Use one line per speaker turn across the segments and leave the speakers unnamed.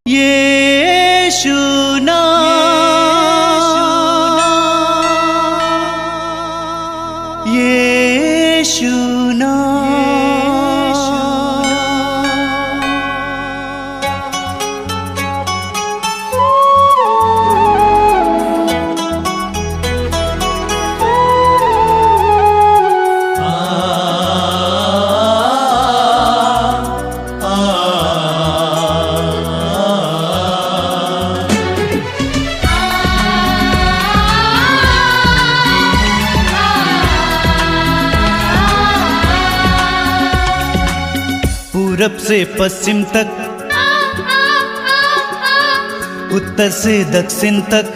यीशु नाम, यीशु पूरब से पश्चिम तक, उत्तर से दक्षिण तक,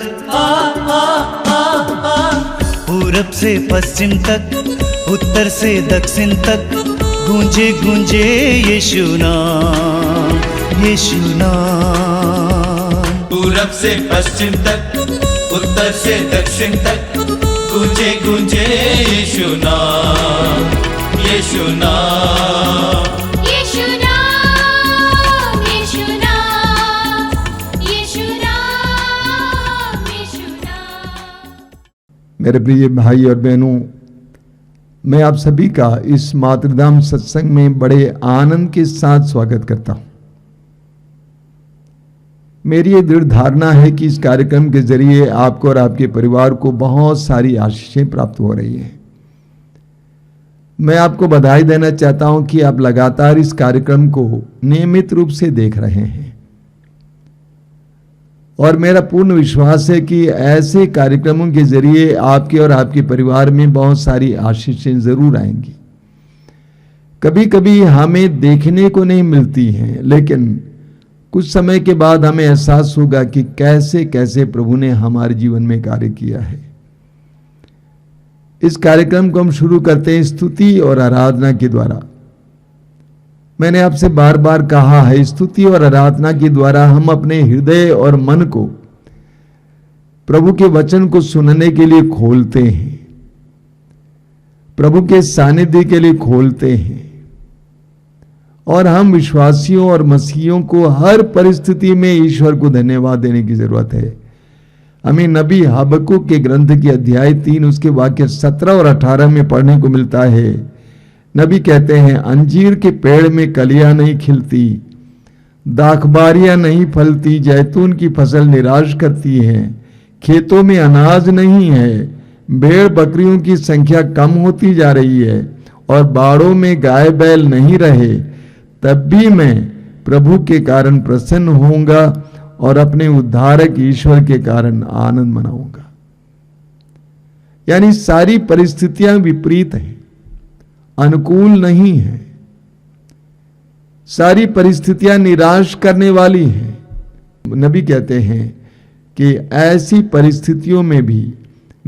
पूरब से पश्चिम तक, उत्तर से दक्षिण तक, गूंजे गूंजे यीशु नाम, यीशु नाम।
पूरब से पश्चिम तक, उत्तर से दक्षिण तक, गूंजे गूंजे यीशु नाम, यीशु नाम।
मेरे प्रिय भाई और बहनों, मैं आप सभी का इस मातृधाम सत्संग में बड़े आनंद के साथ स्वागत करता हूं। मेरी ये दृढ़ धारणा है कि इस कार्यक्रम के जरिए आपको और आपके परिवार को बहुत सारी आशीषें प्राप्त हो रही हैं। मैं आपको बधाई देना चाहता हूं कि आप लगातार इस कार्यक्रम को नियमित रूप से देख रहे हैं और मेरा पूर्ण विश्वास है कि ऐसे कार्यक्रमों के जरिए आपके और आपके परिवार में बहुत सारी आशीषें जरूर आएंगी। कभी कभी हमें देखने को नहीं मिलती हैं, लेकिन कुछ समय के बाद हमें एहसास होगा कि कैसे कैसे प्रभु ने हमारे जीवन में कार्य किया है। इस कार्यक्रम को हम शुरू करते हैं स्तुति और आराधना के द्वारा। मैंने आपसे बार बार कहा है, स्तुति और आराधना के द्वारा हम अपने हृदय और मन को प्रभु के वचन को सुनने के लिए खोलते हैं, प्रभु के सानिध्य के लिए खोलते हैं और हम विश्वासियों और मसीहियों को हर परिस्थिति में ईश्वर को धन्यवाद देने की जरूरत है। हमें नबी हबक्कुक के ग्रंथ के अध्याय 3 उसके वाक्य 17 और 18 में पढ़ने को मिलता है। नबी कहते हैं, अंजीर के पेड़ में कलियां नहीं खिलती, दाखबारियां नहीं फलती, जैतून की फसल निराश करती है, खेतों में अनाज नहीं है, भेड़ बकरियों की संख्या कम होती जा रही है और बाड़ों में गाय बैल नहीं रहे, तब भी मैं प्रभु के कारण प्रसन्न होऊंगा और अपने उद्धारक ईश्वर के कारण आनंद मनाऊंगा। यानी सारी परिस्थितियां विपरीत हैं, अनुकूल नहीं है, सारी परिस्थितियां निराश करने वाली हैं। नबी कहते हैं कि ऐसी परिस्थितियों में भी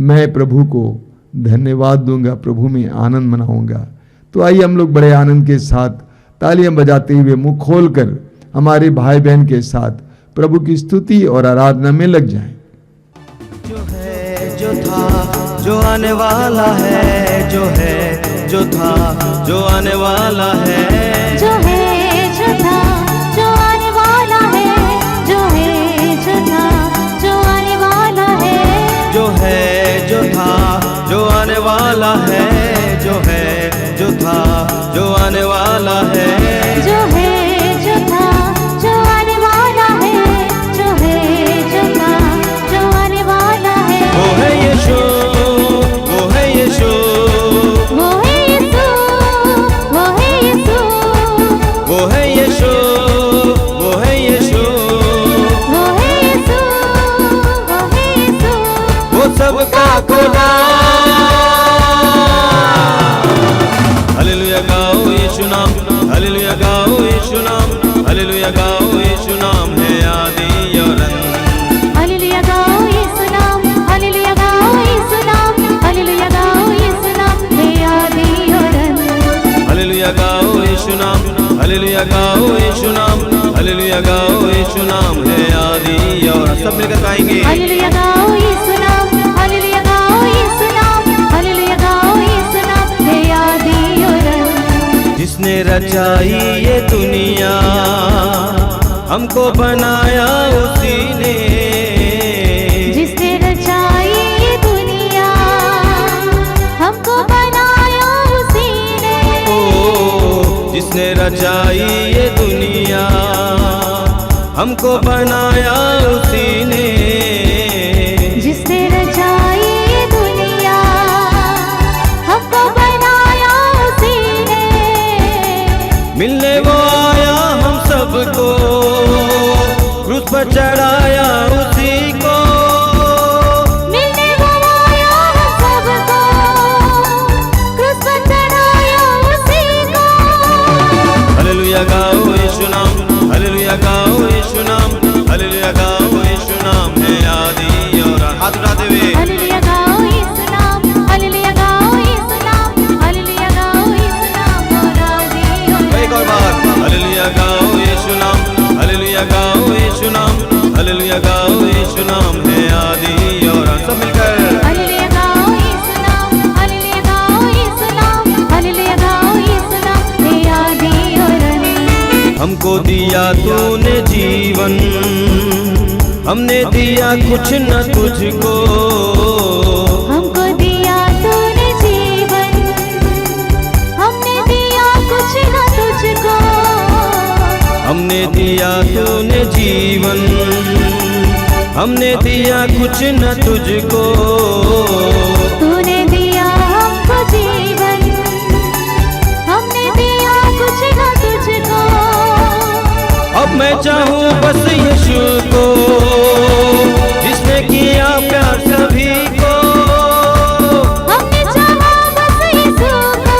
मैं प्रभु को धन्यवाद दूंगा, प्रभु में आनंद मनाऊंगा। तो आइए हम लोग बड़े आनंद के साथ तालियां बजाते हुए मुंह खोलकर हमारे भाई बहन के साथ प्रभु की स्तुति और आराधना में लग जाएं।
जो है, जो था, जो आने वाला है, जो है, जो था, जो आने वाला है,
जो है, जो था, जो आने वाला है, जो है, जो था, जो आने वाला है,
जो है, जो था, जो आने वाला है, जो है, जो था, जो आने वाला है,
जो है, जो था, जो आने वाला है, जो है, जो था, जो आने वाला है।
वो है यीशु, वो है यीशु,
वो है यीशु, वो है यीशु,
वो है यीशु, वो है यीशु,
वो है यीशु, वो है यीशु,
वो सबका खुदा। हालेलुया गाओ यीशु नाम, हालेलुया गाओ यीशु नाम, हालेलुया गाओ यीशु नाम है आदि और अंत।
हालेलुया गाओ यीशु नाम, हालेलुया गाओ यीशु नाम, हालेलुया गाओ यीशु नाम है आदि और अंत।
हालेलुया गाओ यीशु नाम, हालेलुया गाओ यीशु नाम, हालेलुया गाओ यीशु नाम है आदि और अंत। सब मिलकर गाएंगे।
हालेलुया गाओ यीशु नाम, हालेलुया गाओ यीशु नाम, हालेलुया गाओ यीशु नाम है आदि और अंत।
जिसने रचाई ये दुनिया हमको बनाया उसी ने,
जिसने रचाई ये दुनिया, हमको बनाया उसी ने।
ओ जिसने रचाई ये दुनिया, हमको बनाया उसी ने,
जिसने रचाई ये दुनिया, हमको बनाया उसी ने।
मिलने वो आया हम सबको, क्रूस पर चढ़ाया उसी को।
मिलने वो आया हम सबको, क्रूस पर चढ़ाया उसी को।
हालेलुया गाओ यीशु नाम, हालेलुया गाओ यीशु नाम, हालेलुया गाओ यीशु नाम है आदि और हाथ उठाते हुए।
हालेलुया गाओ यीशु नाम, हालेलुया गाओ यीशु नाम, हालेलुया गाओ यीशु नाम और आदि और
एक और बार हालेलुया गाओ यीशु नाम, हालेलुया गाओ यीशु नाम, हालेलुया गाओ यीशु नाम है आदि और सब मिलकर।
हालेलुया गाओ यीशु नाम, हालेलुया गाओ यीशु नाम, हालेलुया गाओ यीशु नाम हे आदि और अंत।
हमको दिया तूने जीवन, हमने दिया कुछ न तुझको।
हमको दिया तूने जीवन, हमने दिया कुछ न तुझको।
हमने दिया तूने जीवन, हमने दिया कुछ न तुझको।
तूने दिया हमको जीवन, हमने दिया कुछ न तुझको।
अब मैं चाहूँ बस यीशु को, जिसने किया प्यार सभी को।
हमने चाहा बस यीशु को,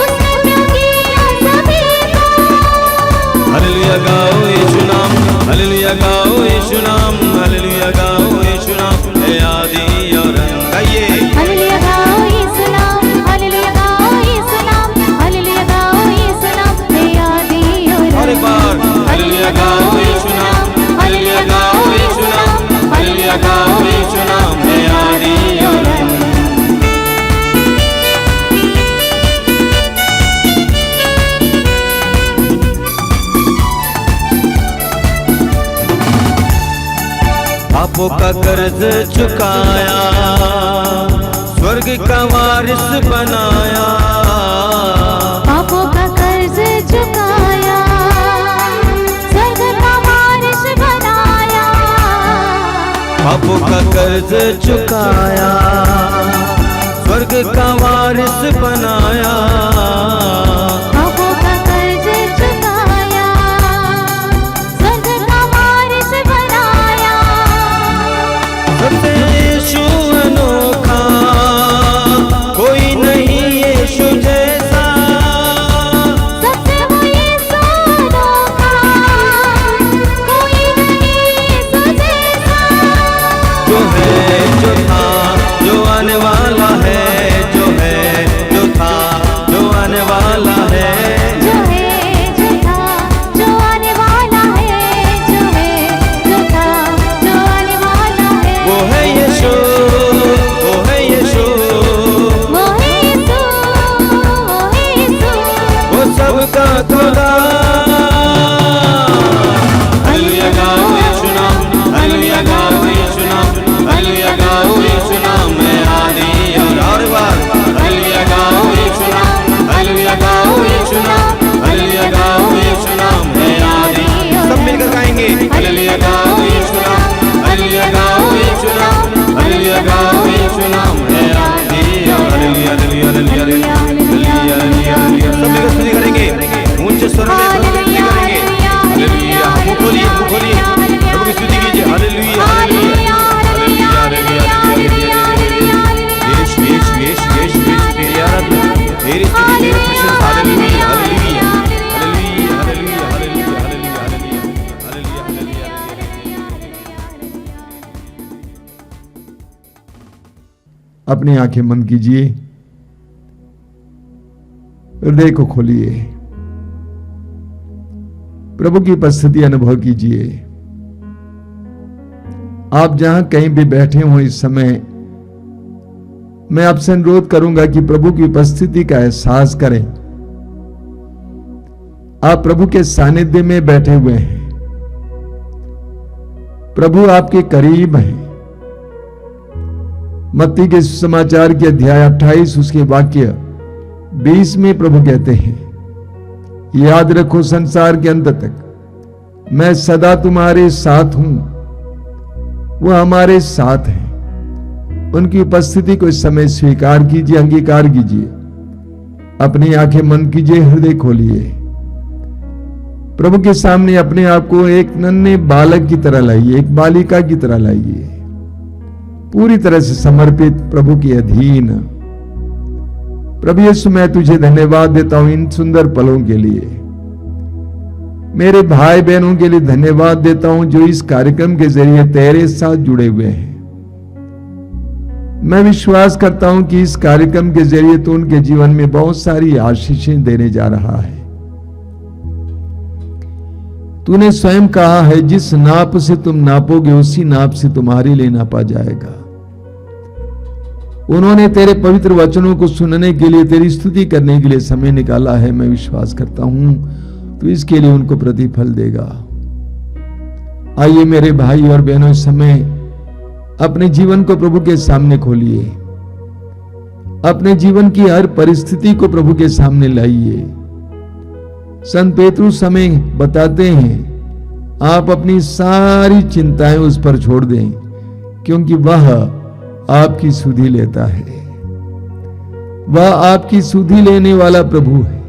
उसने प्यार किया सभी को।
हालेलुया गाओ यीशु नाम, हालेलुया गाओ यीशु नाम, हालेलुया गाओ यीशु नाम है आदि और अंत। गाइए
हालेलुया गाओ यीशु नाम, हालेलुया गाओ यीशु नाम, हालेलुया गाओ यीशु नाम हे आदि और
और एक बार हालेलुया गाओ यीशु नाम, हालेलुया गाओ यीशु नाम, हालेलुया गाओ यीशु नाम है आदि और अंत। पापों का कर्ज चुकाया, स्वर्ग का वारिस बनाया।
पापों का कर्ज चुकाया, स्वर्ग का वारिस बनाया।
पापों का कर्ज चुकाया, स्वर्ग का वारिस बनाया।
पापों का कर्ज चुकाया, स्वर्ग का वारिस बनाया।
सबसे यीशु अनोखा, कोई नहीं यीशु जैसा।
सबसे वो यीशु अनोखा, कोई नहीं यीशु जैसा।
जो है जो था जो आने वाला है, जो है जो था जो आने वाला है।
जो है जो था जो आने वाला है, जो है जो था जो आने वाला है।
वो है यीशु, वो है यीशु,
वो है यीशु, वो है यीशु।
वो सबका खुदा। हालेलुया गाओ यीशु नाम, हालेलुया गाओ यीशु नाम, हालेलुया गाओ यीशु नाम है आदि और बार हालेलुया गाओ यीशु नाम, हालेलुया गाओ यीशु नाम, हालेलुया गाओ यीशु नाम है आदि। सब मिलकर गाएंगे हालेलुया गाओ यीशु नाम, हालेलुया गाओ यीशु नाम, हालेलुया गाओ यीशु नाम है आदि और hallelujah hallelujah hallelujah hallelujah hallelujah hallelujah. सब मिलकर स्तुति करेंगे ऊंचे स्वर में स्तुति करेंगे। हालेलुया मुंह खोलिए, मुंह खोलिए, प्रभु की स्तुति कीजिए। Hallelujah hallelujah hallelujah hallelujah hallelujah. Yeshu Yeshu Yeshu Yeshu Yeshu तेरी आराधना, तेरी स्तुति, तेरी प्रशंसा। Hallelujah hallelujah hallelujah hallelujah hallelujah hallelujah hallelujah hallelujah hallelujah.
अपनी आंखें बंद कीजिए, हृदय को खोलिए, प्रभु की उपस्थिति अनुभव कीजिए। आप जहां कहीं भी बैठे हो इस समय, मैं आपसे अनुरोध करूंगा कि प्रभु की उपस्थिति का एहसास करें। आप प्रभु के सानिध्य में बैठे हुए हैं, प्रभु आपके करीब हैं। मत्ती के सुसमाचार के अध्याय 28 उसके वाक्य 20 में प्रभु कहते हैं, याद रखो संसार के अंत तक मैं सदा तुम्हारे साथ हूं। वो हमारे साथ हैं। उनकी उपस्थिति को इस समय स्वीकार कीजिए, अंगीकार कीजिए। अपनी आंखें मन कीजिए, हृदय खोलिए। प्रभु के सामने अपने आप को एक नन्हे बालक की तरह लाइए, एक बालिका की तरह लाइए, पूरी तरह से समर्पित, प्रभु के अधीन। प्रभु यीशु, मैं तुझे धन्यवाद देता हूं इन सुंदर पलों के लिए। मेरे भाई बहनों के लिए धन्यवाद देता हूं जो इस कार्यक्रम के जरिए तेरे साथ जुड़े हुए हैं। मैं विश्वास करता हूं कि इस कार्यक्रम के जरिए तू उनके जीवन में बहुत सारी आशीषें देने जा रहा है। तूने स्वयं कहा है, जिस नाप से तुम नापोगे उसी नाप से तुम्हारे लिए नापा जाएगा। उन्होंने तेरे पवित्र वचनों को सुनने के लिए, तेरी स्तुति करने के लिए समय निकाला है। मैं विश्वास करता हूं तो इसके लिए उनको प्रतिफल देगा। आइए मेरे भाई और बहनों, इस समय अपने जीवन को प्रभु के सामने खोलिए। अपने जीवन की हर परिस्थिति को प्रभु के सामने लाइए। संत पेतरुस समय बताते हैं, आप अपनी सारी चिंताएं उस पर छोड़ दें, क्योंकि वह आपकी सुधि लेता है। वह आपकी सुधि लेने वाला प्रभु है।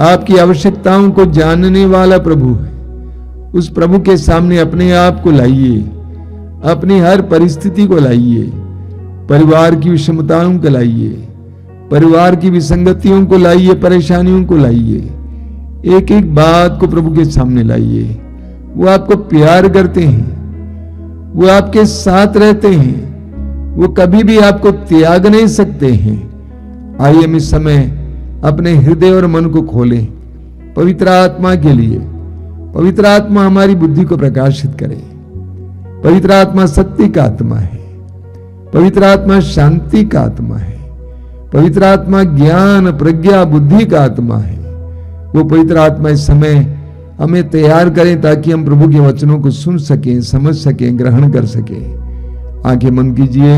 आपकी आवश्यकताओं को जानने वाला प्रभु है। उस प्रभु के सामने अपने आप को लाइए, अपनी हर परिस्थिति को लाइए, परिवार की विषमताओं को लाइए, परिवार की विसंगतियों को लाइए, परेशानियों को लाइए। एक एक बात को प्रभु के सामने लाइए। वो आपको प्यार करते हैं, वो आपके साथ रहते हैं, वो कभी भी आपको त्याग नहीं सकते हैं। आइए हम इस समय अपने हृदय और मन को खोलें पवित्र आत्मा के लिए। पवित्र आत्मा हमारी बुद्धि को प्रकाशित करे। पवित्र आत्मा सत्य का आत्मा है। पवित्र आत्मा शांति का आत्मा है। पवित्र आत्मा ज्ञान, प्रज्ञा, बुद्धि का आत्मा है। वो पवित्र आत्मा इस समय हमें तैयार करें ताकि हम प्रभु के वचनों को सुन सकें, समझ सकें, ग्रहण कर सकें। आंखें बंद कीजिए।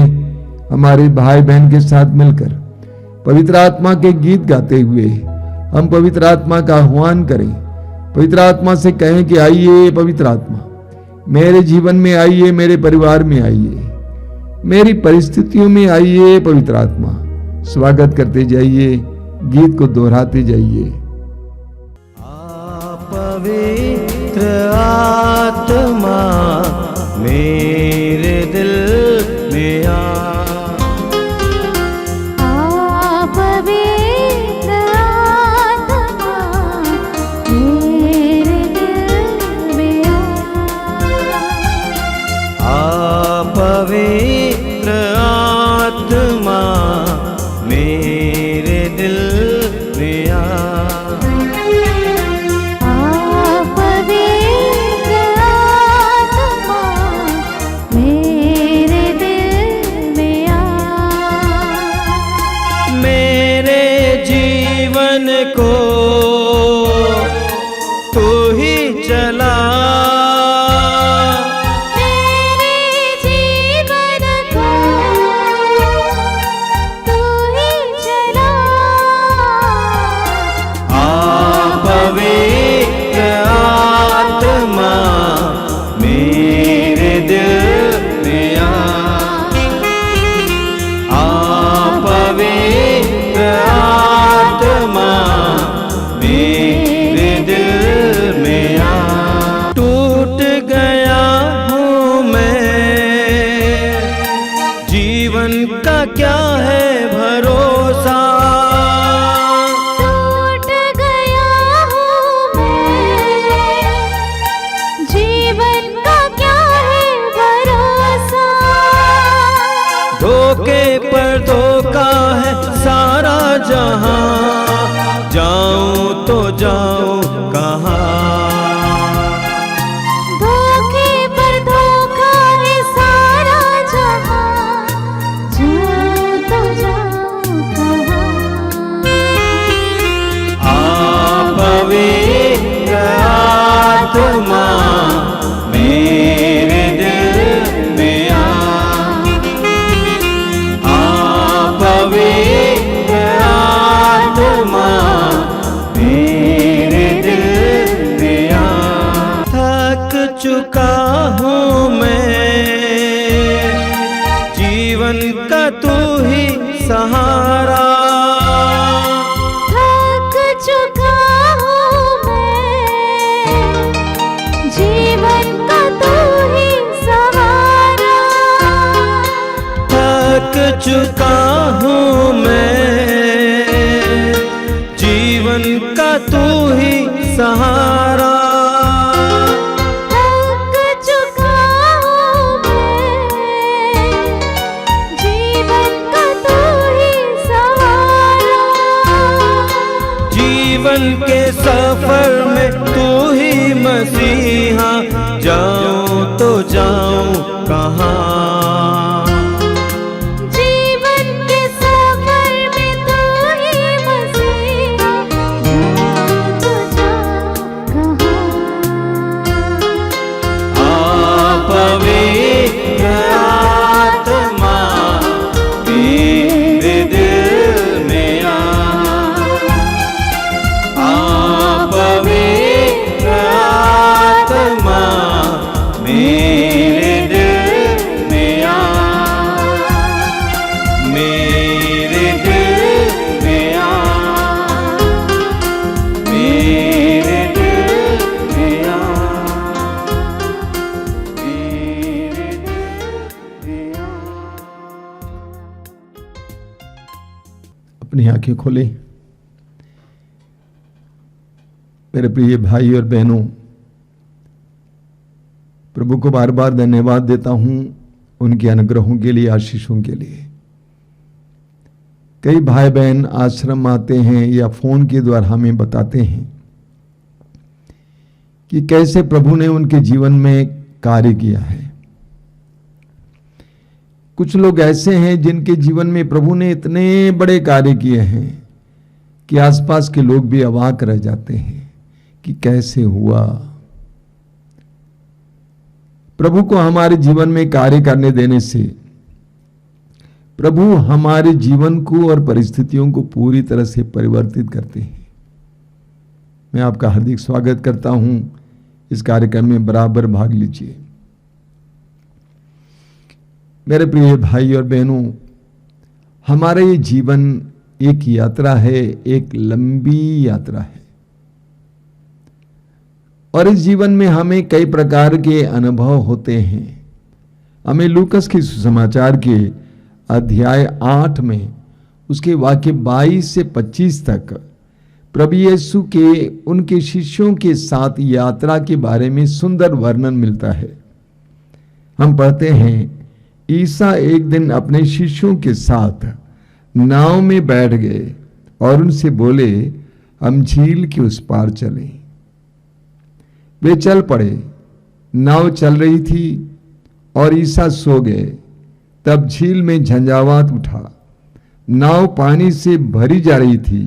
हमारे भाई बहन के साथ मिलकर पवित्र आत्मा के गीत गाते हुए हम पवित्र आत्मा का आह्वान करें। पवित्र आत्मा से कहें कि आइए पवित्र आत्मा, मेरे जीवन में आइए, मेरे परिवार में आइए, मेरी परिस्थितियों में आइए। पवित्र आत्मा स्वागत करते जाइए, गीत को दोहराते जाइए।
पवित्र आत्मा मेरे दिल में आ।
पवित्र आत्मा मेरे दिल में
आ। पवित्र आत्मा मेरे दिल में आ। को तू ही चला,
मेरे जीवन को तू ही चला।
पवित्र आत्मा मेरे दिल में आ। पवित्र आत्मा मेरे दिल में आ। टूट गया हूँ मैं, जीवन का क्या है भरोसा।
टूट गया हूँ मैं, जीवन का क्या है भरोसा।
धोखे पर धोखा है सारा जहां, जाऊं तो जाऊं कहां।
धोखे पर धोखा है सारा जहां, जाऊं तो जाऊं कहां।
पवित्र चुका हूँ मैं, जीवन का तू ही सहारा।
थक चुका हूँ मैं, जीवन का तू ही सहारा।
थक चुका हूँ मैं, जीवन का तू ही सहारा।
थक चुका हूँ मैं, जीवन का तू ही सहारा।
जीवन के सफर में तू ही मसीहा, जाऊं तो जाऊं कहाँ।
जीवन के सफर में तू ही मसीहा, जाऊं तो जाऊं कहाँ।
पवित्र आत्मा मेरे दिल में पवित्र आत्मा मेरे दिल में मेरे दिल में मेरे दिल में मेरे दिल में
अपनी आंखें खोले। मेरे प्रिय भाई और बहनों, प्रभु को बार बार धन्यवाद देता हूं उनके अनुग्रहों के लिए, आशीषों के लिए। कई भाई बहन आश्रम आते हैं या फोन के द्वारा हमें बताते हैं कि कैसे प्रभु ने उनके जीवन में कार्य किया है। कुछ लोग ऐसे हैं जिनके जीवन में प्रभु ने इतने बड़े कार्य किए हैं कि आसपास के लोग भी अवाक रह जाते हैं कि कैसे हुआ। प्रभु को हमारे जीवन में कार्य करने देने से प्रभु हमारे जीवन को और परिस्थितियों को पूरी तरह से परिवर्तित करते हैं। मैं आपका हार्दिक स्वागत करता हूं, इस कार्यक्रम में बराबर भाग लीजिए। मेरे प्रिय भाई और बहनों, हमारा ये जीवन एक यात्रा है, एक लंबी यात्रा है। और इस जीवन में हमें कई प्रकार के अनुभव होते हैं। हमें लूकस के सुसमाचार के अध्याय 8 में उसके वाक्य 22 से 25 तक प्रभु यीशु के उनके शिष्यों के साथ यात्रा के बारे में सुंदर वर्णन मिलता है। हम पढ़ते हैं, ईसा एक दिन अपने शिष्यों के साथ नाव में बैठ गए और उनसे बोले, हम झील के उस पार चलें। वे चल पड़े। नाव चल रही थी और ईसा सो गए। तब झील में झंझावात उठा। नाव पानी से भरी जा रही थी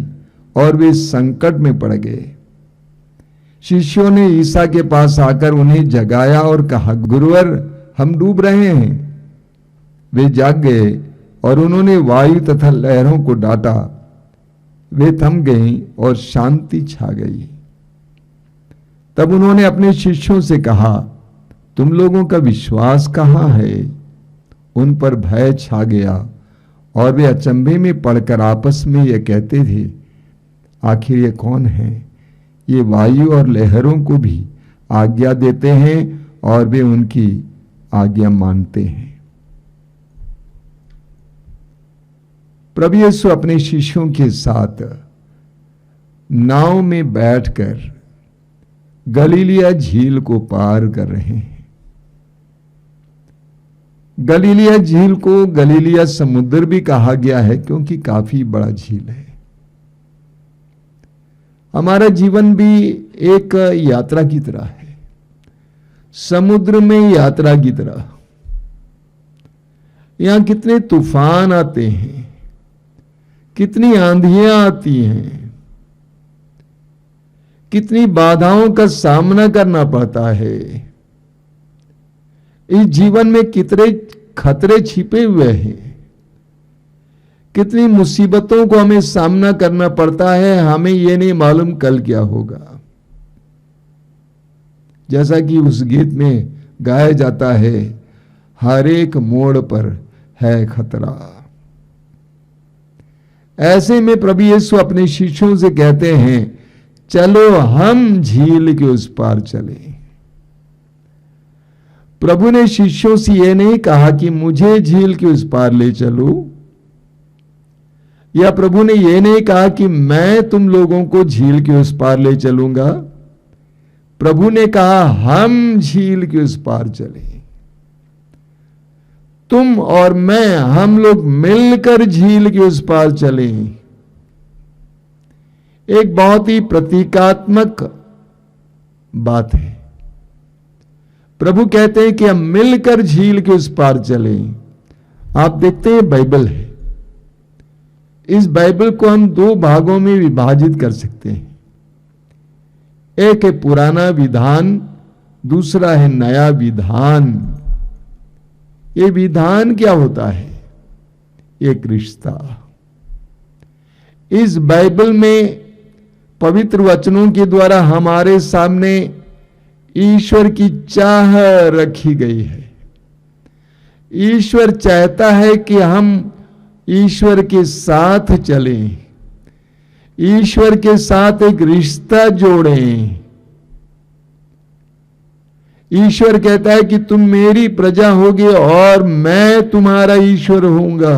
और वे संकट में पड़ गए। शिष्यों ने ईसा के पास आकर उन्हें जगाया और कहा, गुरुवर, हम डूब रहे हैं। वे जाग गए और उन्होंने वायु तथा लहरों को डांटा। वे थम गईं और शांति छा गई। तब उन्होंने अपने शिष्यों से कहा, तुम लोगों का विश्वास कहाँ है? उन पर भय छा गया और वे अचंभे में पड़कर आपस में यह कहते थे, आखिर ये कौन है? ये वायु और लहरों को भी आज्ञा देते हैं और वे उनकी आज्ञा मानते हैं। प्रभु यीशु अपने शिष्यों के साथ नाव में बैठकर गलीलिया झील को पार कर रहे हैं। गलीलिया झील को गलीलिया समुद्र भी कहा गया है क्योंकि काफी बड़ा झील है। हमारा जीवन भी एक यात्रा की तरह है, समुद्र में यात्रा की तरह। यहां कितने तूफान आते हैं, कितनी आंधियां आती हैं, कितनी बाधाओं का सामना करना पड़ता है। इस जीवन में कितने खतरे छिपे हुए हैं, कितनी मुसीबतों को हमें सामना करना पड़ता है। हमें यह नहीं मालूम कल क्या होगा, जैसा कि उस गीत में गाया जाता है, हर एक मोड़ पर है खतरा। ऐसे में प्रभु यीशु अपने शिष्यों से कहते हैं, चलो हम झील के उस पार चले। प्रभु ने शिष्यों से यह नहीं कहा कि मुझे झील के उस पार ले चलो, या प्रभु ने यह नहीं कहा कि मैं तुम लोगों को झील के उस पार ले चलूंगा। प्रभु ने कहा हम झील के उस पार चले, तुम और मैं, हम लोग मिलकर झील के उस पार चले। एक बहुत ही प्रतीकात्मक बात है। प्रभु कहते हैं कि हम मिलकर झील के उस पार चले। आप देखते हैं बाइबल है, इस बाइबल को हम दो भागों में विभाजित कर सकते हैं। एक है पुराना विधान, दूसरा है नया विधान। ये विधान क्या होता है? एक रिश्ता। इस बाइबल में पवित्र वचनों के द्वारा हमारे सामने ईश्वर की चाह रखी गई है। ईश्वर चाहता है कि हम ईश्वर के साथ चलें, ईश्वर के साथ एक रिश्ता जोड़ें। ईश्वर कहता है कि तुम मेरी प्रजा होगे और मैं तुम्हारा ईश्वर होऊंगा।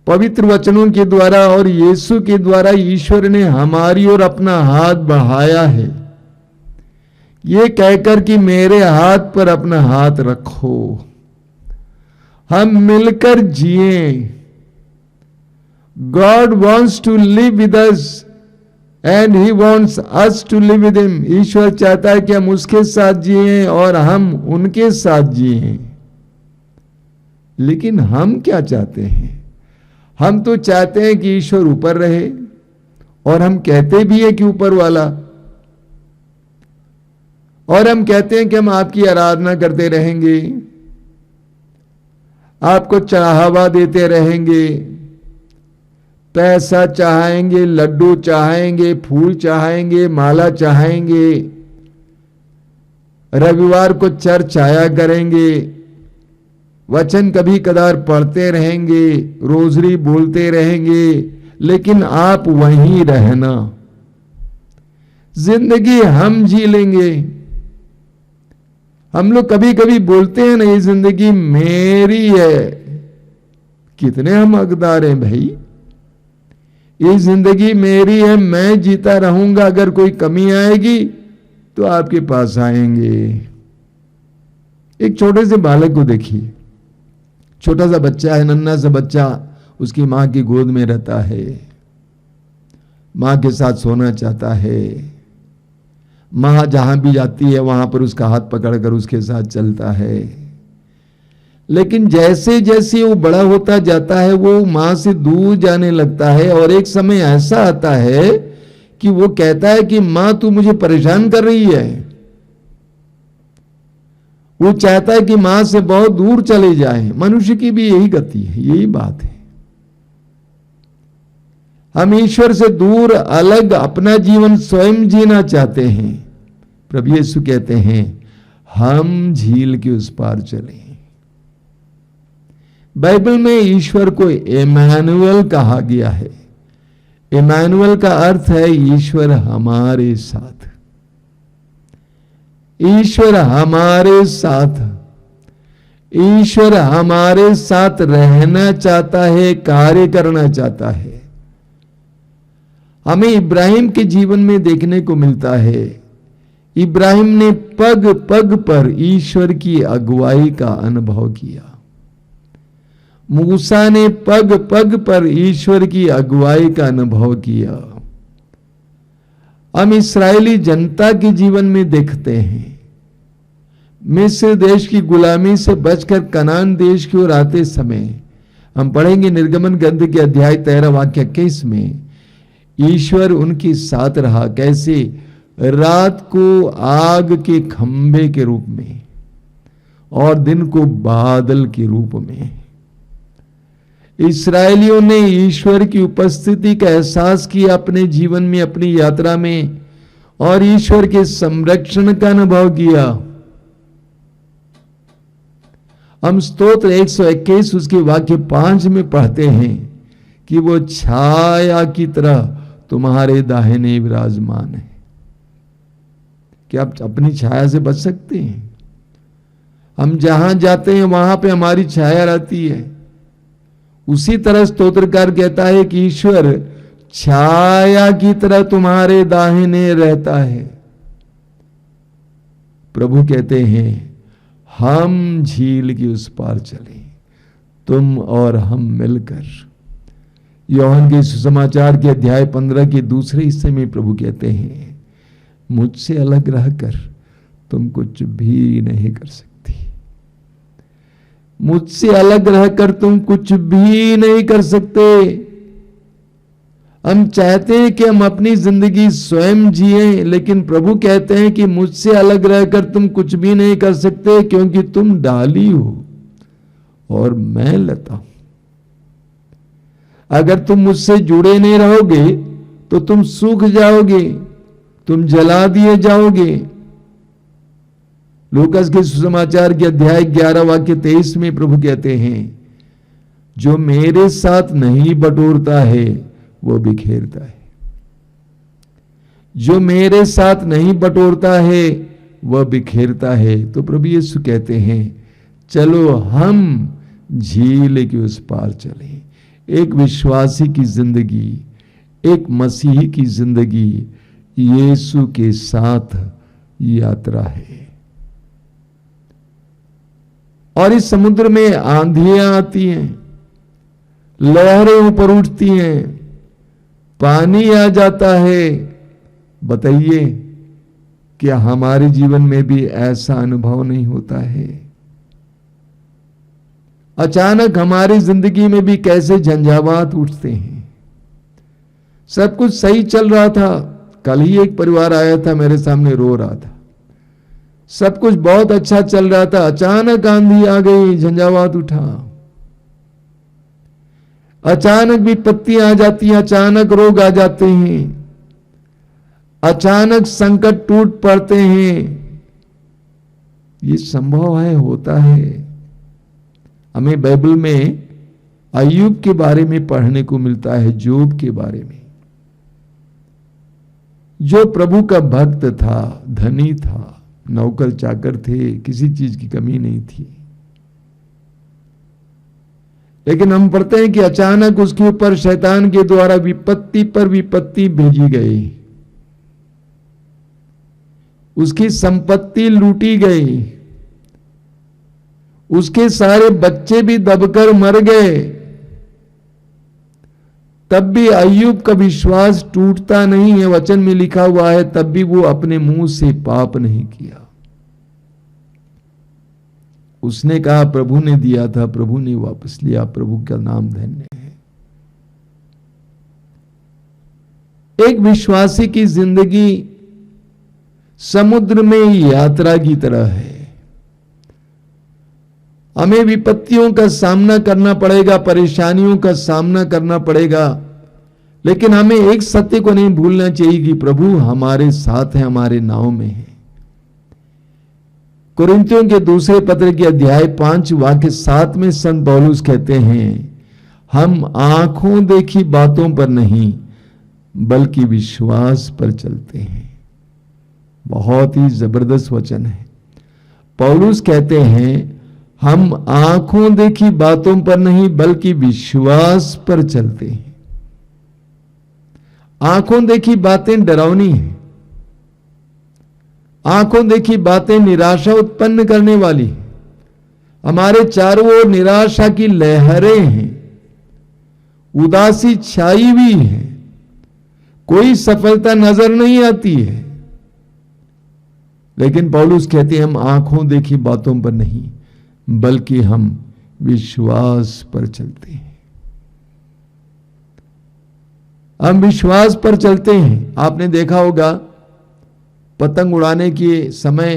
पवित्र वचनों के द्वारा और यीशु के द्वारा ईश्वर ने हमारी ओर अपना हाथ बढ़ाया है, ये कहकर कि मेरे हाथ पर अपना हाथ रखो, हम मिलकर जिए। God wants to live with us and he wants us to live with him. ईश्वर चाहता है कि हम उसके साथ जिए और हम उनके साथ जिए। लेकिन हम क्या चाहते हैं? हम तो चाहते हैं कि ईश्वर ऊपर रहे, और हम कहते भी है कि ऊपर वाला, और हम कहते हैं कि हम आपकी आराधना करते रहेंगे, आपको चढ़ावा देते रहेंगे, पैसा चाहेंगे, लड्डू चाहेंगे, फूल चाहेंगे, माला चाहेंगे, रविवार को चर्च आया करेंगे, वचन कभी कदार पढ़ते रहेंगे, रोजरी बोलते रहेंगे, लेकिन आप वहीं रहना। जिंदगी हम जी लेंगे। हम लोग कभी कभी बोलते हैं ना, ये जिंदगी मेरी है। कितने हम हकदार हैं भाई? ये जिंदगी मेरी है, मैं जीता रहूंगा। अगर कोई कमी आएगी तो आपके पास आएंगे। एक छोटे से बालक को देखिए, छोटा सा बच्चा है, नन्हा सा बच्चा, उसकी मां की गोद में रहता है, मां के साथ सोना चाहता है। मां जहां भी जाती है वहां पर उसका हाथ पकड़कर उसके साथ चलता है। लेकिन जैसे जैसे वो बड़ा होता जाता है, वो मां से दूर जाने लगता है, और एक समय ऐसा आता है कि वो कहता है कि मां तू मुझे परेशान कर रही है। वो चाहता है कि मां से बहुत दूर चले जाए। मनुष्य की भी यही गति है, यही बात है। हम ईश्वर से दूर अलग अपना जीवन स्वयं जीना चाहते हैं। प्रभु यीशु कहते हैं हम झील के उस पार चलें। बाइबल में ईश्वर को इमैनुअल कहा गया है। इमैनुअल का अर्थ है ईश्वर हमारे साथ। ईश्वर हमारे साथ, ईश्वर हमारे साथ रहना चाहता है, कार्य करना चाहता है। हमें इब्राहिम के जीवन में देखने को मिलता है, इब्राहिम ने पग पग पर ईश्वर की अगुवाई का अनुभव किया। मूसा ने पग पग पर ईश्वर की अगुवाई का अनुभव किया। हम इस्राएली जनता के जीवन में देखते हैं, मिस्र देश की गुलामी से बचकर कनान देश की ओर आते समय, हम पढ़ेंगे निर्गमन ग्रंथ के अध्याय 13 वाक्य 21 में, ईश्वर उनके साथ रहा। कैसे? रात को आग के खंभे के रूप में और दिन को बादल के रूप में। इस्राएलियों ने ईश्वर की उपस्थिति का एहसास किया अपने जीवन में, अपनी यात्रा में, और ईश्वर के संरक्षण का अनुभव किया। हम स्तोत्र 121 उसके वाक्य 5 में पढ़ते हैं कि वो छाया की तरह तुम्हारे दाहिने विराजमान है। क्या आप अपनी छाया से बच सकते हैं? हम जहां जाते हैं वहां पे हमारी छाया रहती है। उसी तरह स्तोत्रकार कहता है कि ईश्वर छाया की तरह तुम्हारे दाहिने रहता है। प्रभु कहते हैं हम झील की उस पार चले, तुम और हम मिलकर। यूहन्ना के सुसमाचार के अध्याय 15 के दूसरे हिस्से में प्रभु कहते हैं मुझसे अलग रहकर तुम कुछ भी नहीं कर सकती। मुझसे अलग रहकर तुम कुछ भी नहीं कर सकते। हम चाहते हैं कि हम अपनी जिंदगी स्वयं जिए, लेकिन प्रभु कहते हैं कि मुझसे अलग रहकर तुम कुछ भी नहीं कर सकते, क्योंकि तुम डाली हो और मैं लता हूं। अगर तुम मुझसे जुड़े नहीं रहोगे तो तुम सूख जाओगे, तुम जला दिए जाओगे। लूकास के सुसमाचार के अध्याय 11 वाक्य 23 में प्रभु कहते हैं जो मेरे साथ नहीं बटोरता है वो बिखेरता है। जो मेरे साथ नहीं बटोरता है वह बिखेरता है। तो प्रभु यीशु कहते हैं चलो हम झील के उस पार चलें। एक विश्वासी की जिंदगी, एक मसीही की जिंदगी यीशु के साथ यात्रा है। और इस समुद्र में आंधियां आती हैं, लहरें ऊपर उठती हैं, पानी आ जाता है। बताइए क्या हमारे जीवन में भी ऐसा अनुभव नहीं होता है? अचानक हमारी जिंदगी में भी कैसे झंझावात उठते हैं। सब कुछ सही चल रहा था, कल ही एक परिवार आया था मेरे सामने रो रहा था। सब कुछ बहुत अच्छा चल रहा था, अचानक आंधी आ गई, झंझावात उठा। अचानक विपत्ति आ जाती है, अचानक रोग आ जाते हैं, अचानक संकट टूट पड़ते हैं। ये संभव है, होता है। हमें बाइबल में अय्यूब के बारे में पढ़ने को मिलता है, जोब के बारे में, जो प्रभु का भक्त था, धनी था, नौकर चाकर थे, किसी चीज की कमी नहीं थी। लेकिन हम पढ़ते हैं कि अचानक उसके ऊपर शैतान के द्वारा विपत्ति पर विपत्ति भेजी गई, उसकी संपत्ति लूटी गई, उसके सारे बच्चे भी दबकर मर गए। तब भी अय्यूब का विश्वास टूटता नहीं है। वचन में लिखा हुआ है तब भी वो अपने मुंह से पाप नहीं किया। उसने कहा प्रभु ने दिया था, प्रभु ने वापस लिया, प्रभु का नाम धन्य है। एक विश्वासी की जिंदगी समुद्र में यात्रा की तरह है। हमें विपत्तियों का सामना करना पड़ेगा, परेशानियों का सामना करना पड़ेगा, लेकिन हमें एक सत्य को नहीं भूलना चाहिए कि प्रभु हमारे साथ है, हमारे नाव में है। कुरिन्थियों के दूसरे पत्र के अध्याय 5 वाक्य 7 में संत पौलुस कहते हैं हम आंखों देखी बातों पर नहीं बल्कि विश्वास पर चलते हैं। बहुत ही जबरदस्त वचन है। पौलुस कहते हैं हम आंखों देखी बातों पर नहीं बल्कि विश्वास पर चलते हैं। आंखों देखी बातें डरावनी हैं। आंखों देखी बातें निराशा उत्पन्न करने वाली। हमारे चारों ओर निराशा की लहरें हैं, उदासी छाई हुई है, कोई सफलता नजर नहीं आती है। लेकिन पौलुस कहते हैं हम आंखों देखी बातों पर नहीं बल्कि हम विश्वास पर चलते हैं। हम विश्वास पर चलते हैं। आपने देखा होगा पतंग उड़ाने के समय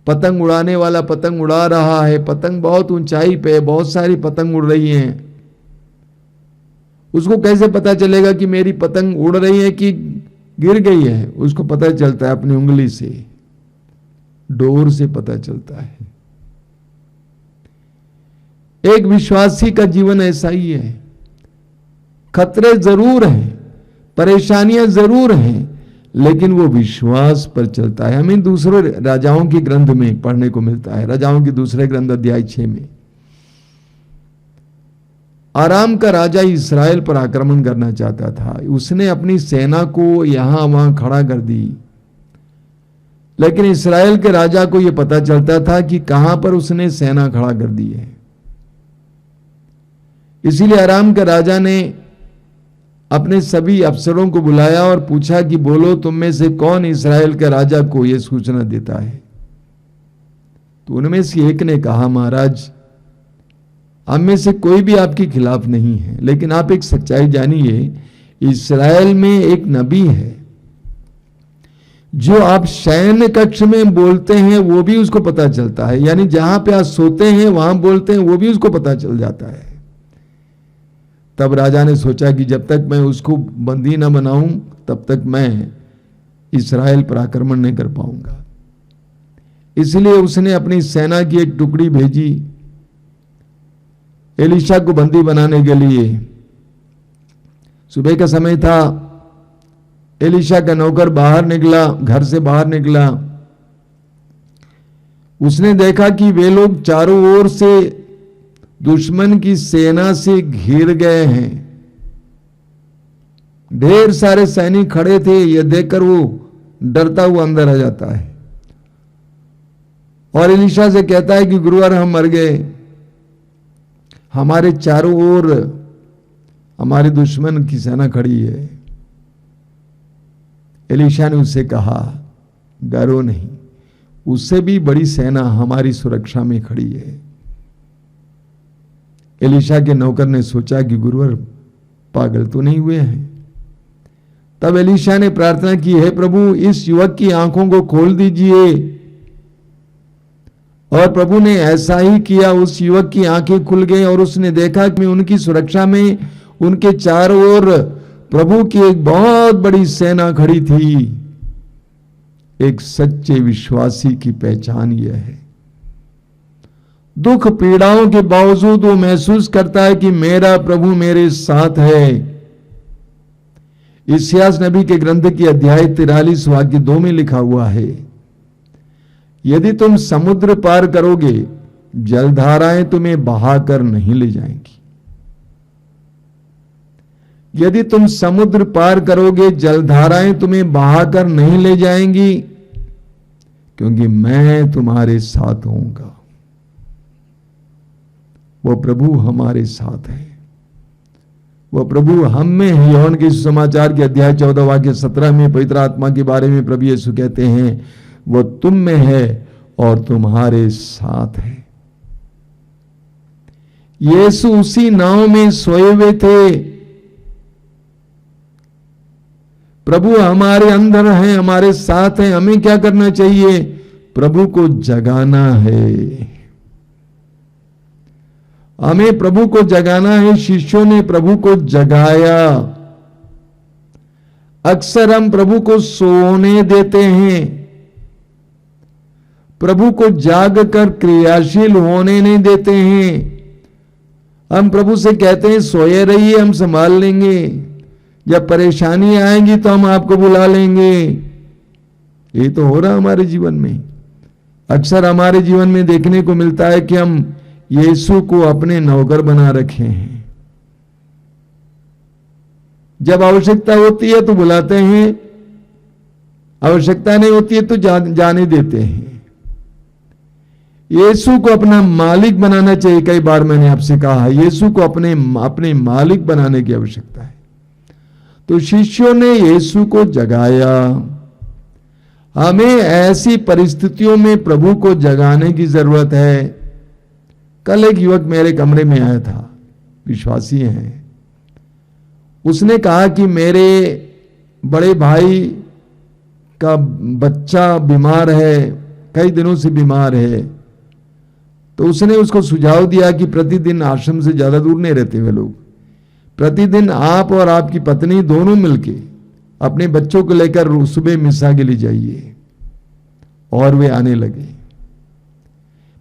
पतंग उड़ाने वाला पतंग उड़ा रहा है, पतंग बहुत ऊंचाई पे है, बहुत सारी पतंग उड़ रही हैं। उसको कैसे पता चलेगा कि मेरी पतंग उड़ रही है कि गिर गई है, उसको पता चलता है अपनी उंगली से, डोर से पता चलता है। एक विश्वासी का जीवन ऐसा ही है। खतरे जरूर हैं, परेशानियां जरूर हैं, लेकिन वो विश्वास पर चलता है। हमें दूसरे राजाओं के ग्रंथ में पढ़ने को मिलता है, राजाओं के दूसरे ग्रंथ अध्याय 6 में आराम का राजा इस्राएल पर आक्रमण करना चाहता था। उसने अपनी सेना को यहां वहां खड़ा कर दी, लेकिन इस्राएल के राजा को यह पता चलता था कि कहां पर उसने सेना खड़ा कर दी है। इसीलिए आराम के राजा ने अपने सभी अफसरों को बुलाया और पूछा कि बोलो, तुम में से कौन इस्राएल के राजा को यह सूचना देता है। तो उनमें से एक ने कहा, महाराज, हम में से कोई भी आपके खिलाफ नहीं है, लेकिन आप एक सच्चाई जानिए, इस्राएल में एक नबी है जो आप शयन कक्ष में बोलते हैं वो भी उसको पता चलता है, यानी जहां पे आप सोते हैं वहां बोलते हैं वो भी उसको पता चल जाता है। तब राजा ने सोचा कि जब तक मैं उसको बंदी न बनाऊं तब तक मैं इस्राएल पर आक्रमण नहीं कर पाऊंगा। इसलिए उसने अपनी सेना की एक टुकड़ी भेजी एलीशा को बंदी बनाने के लिए। सुबह का समय था, एलीशा का नौकर बाहर निकला, घर से बाहर निकला। उसने देखा कि वे लोग चारों ओर से दुश्मन की सेना से घिर गए हैं। ढेर सारे सैनिक खड़े थे। यह देखकर वो डरता हुआ अंदर आ जाता है और एलीशा से कहता है कि गुरुवर, हम मर गए, हमारे चारों ओर हमारे दुश्मन की सेना खड़ी है। एलीशा ने उससे कहा, डरो नहीं, उससे भी बड़ी सेना हमारी सुरक्षा में खड़ी है। एलीशा के नौकर ने सोचा कि गुरुवर पागल तो नहीं हुए हैं। तब एलीशा ने प्रार्थना की, हे प्रभु, इस युवक की आंखों को खोल दीजिए। और प्रभु ने ऐसा ही किया। उस युवक की आंखें खुल गई और उसने देखा कि उनकी सुरक्षा में उनके चारों ओर प्रभु की एक बहुत बड़ी सेना खड़ी थी। एक सच्चे विश्वासी की पहचान यह है, दुख पीड़ाओं के बावजूद वो महसूस करता है कि मेरा प्रभु मेरे साथ है। इस्यास नबी के ग्रंथ की अध्याय 43 वाक्य 2 में लिखा हुआ है, यदि तुम समुद्र पार करोगे, जलधाराएं तुम्हें बहाकर नहीं ले जाएंगी। यदि तुम समुद्र पार करोगे, जलधाराएं तुम्हें बहाकर नहीं ले जाएंगी, क्योंकि मैं तुम्हारे साथ होऊंगा। वो प्रभु हमारे साथ है, वो प्रभु हम में है। यूहन्ना के सुसमाचार के अध्याय 14 वाक्य 17 में पवित्र आत्मा के बारे में प्रभु यीशु कहते हैं, वो तुम में है और तुम्हारे साथ है। यीशु उसी नाव में सोए हुए थे। प्रभु हमारे अंदर है, हमारे साथ है। हमें क्या करना चाहिए? प्रभु को जगाना है। हमें प्रभु को जगाना है। शिष्यों ने प्रभु को जगाया। अक्सर हम प्रभु को सोने देते हैं, प्रभु को जाग कर क्रियाशील होने नहीं देते हैं। हम प्रभु से कहते हैं सोए रहिए, हम संभाल लेंगे, जब परेशानी आएगी तो हम आपको बुला लेंगे। ये तो हो रहा हमारे जीवन में। अक्सर हमारे जीवन में देखने को मिलता है कि हम यीशु को अपने नौकर बना रखे हैं। जब आवश्यकता होती है तो बुलाते हैं, आवश्यकता नहीं होती है तो जाने देते हैं। यीशु को अपना मालिक बनाना चाहिए। कई बार मैंने आपसे कहा, यीशु को अपने मालिक बनाने की आवश्यकता है। तो शिष्यों ने यीशु को जगाया। हमें ऐसी परिस्थितियों में प्रभु को जगाने की जरूरत है। कल एक युवक मेरे कमरे में आया था, विश्वासी हैं। उसने कहा कि मेरे बड़े भाई का बच्चा बीमार है, कई दिनों से बीमार है। तो उसने उसको सुझाव दिया कि प्रतिदिन आश्रम से ज्यादा दूर नहीं रहते वे लोग, प्रतिदिन आप और आपकी पत्नी दोनों मिलके अपने बच्चों को लेकर सुबह मिसा के लिए जाइए, और वे आने लगे।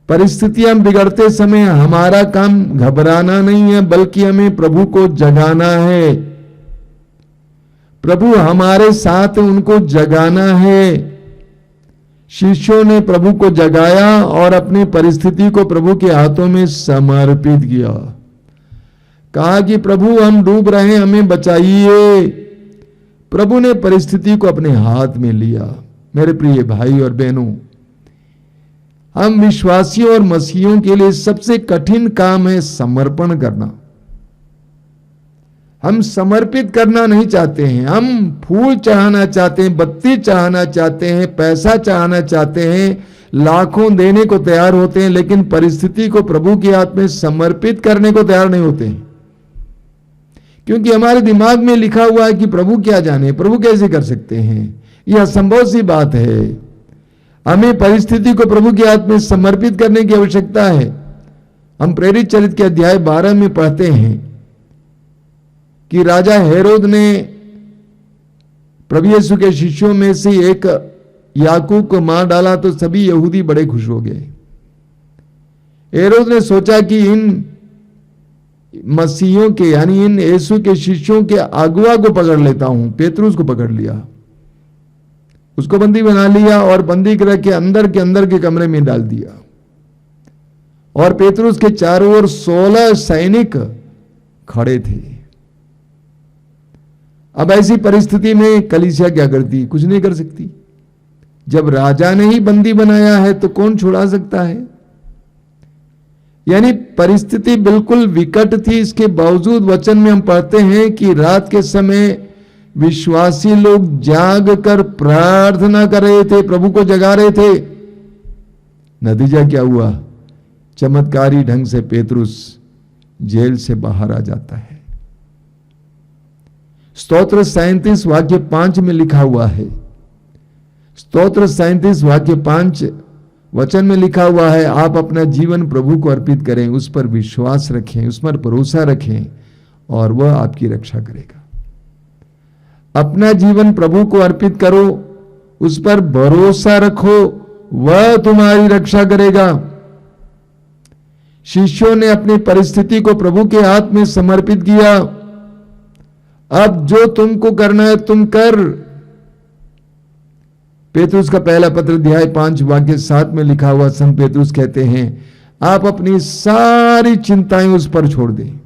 परिस्थितियां बिगड़ते समय हमारा काम घबराना नहीं है, बल्कि हमें प्रभु को जगाना है। प्रभु हमारे साथ, उनको जगाना है। शिष्यों ने प्रभु को जगाया और अपनी परिस्थिति को प्रभु के हाथों में समर्पित किया। कहा कि प्रभु हम डूब रहे हैं, हमें बचाइए। प्रभु ने परिस्थिति को अपने हाथ में लिया। मेरे प्रिय भाई और बहनों, हम विश्वासियों और मसीहियों के लिए सबसे कठिन काम है समर्पण करना। हम समर्पित करना नहीं चाहते हैं। हम फूल चढ़ाना चाहते हैं, बत्ती चढ़ाना चाहते हैं, पैसा चढ़ाना चाहते हैं, लाखों देने को तैयार होते हैं, लेकिन परिस्थिति को प्रभु के हाथ में समर्पित करने को तैयार नहीं होते हैं। क्योंकि हमारे दिमाग में लिखा हुआ है कि प्रभु क्या जाने, प्रभु कैसे कर सकते हैं। यह असंभव सी बात है। हमें परिस्थिति को प्रभु के हाथ में समर्पित करने की आवश्यकता है। हम प्रेरित चरित्र के अध्याय 12 में पढ़ते हैं कि राजा हेरोद ने प्रभु यीशु के शिष्यों में से एक याकूब को मार डाला तो सभी यहूदी बड़े खुश हो गए। हेरोद ने सोचा कि इन मसीहियों के यानी इन यीशु के शिष्यों के अगुआ को पकड़ लेता हूं। पेतरुस को पकड़ लिया, उसको बंदी बना लिया और बंदी गृह के अंदर के कमरे में डाल दिया। और पेतरुस के चारों ओर 16 सैनिक खड़े थे। अब ऐसी परिस्थिति में कलीसिया क्या करती? कुछ नहीं कर सकती। जब राजा ने ही बंदी बनाया है तो कौन छुड़ा सकता है? यानी परिस्थिति बिल्कुल विकट थी। इसके बावजूद वचन में हम पढ़ते हैं कि रात के समय विश्वासी लोग जाग कर प्रार्थना कर रहे थे, प्रभु को जगा रहे थे। नतीजा क्या हुआ? चमत्कारी ढंग से पेतरुस जेल से बाहर आ जाता है। स्तोत्र 37 वाक्य 5 में लिखा हुआ है। स्तोत्र 37 वाक्य 5 वचन में लिखा हुआ है, आप अपना जीवन प्रभु को अर्पित करें, उस पर विश्वास रखें, उस पर भरोसा रखें और वह आपकी रक्षा करेगा। अपना जीवन प्रभु को अर्पित करो, उस पर भरोसा रखो, वह तुम्हारी रक्षा करेगा। शिष्यों ने अपनी परिस्थिति को प्रभु के हाथ में समर्पित किया। अब जो तुमको करना है तुम कर। पेतरुस का पहला पत्र अध्याय 5 वाक्य 7 में लिखा हुआ संत पेतरुस कहते हैं, आप अपनी सारी चिंताएं उस पर छोड़ दें।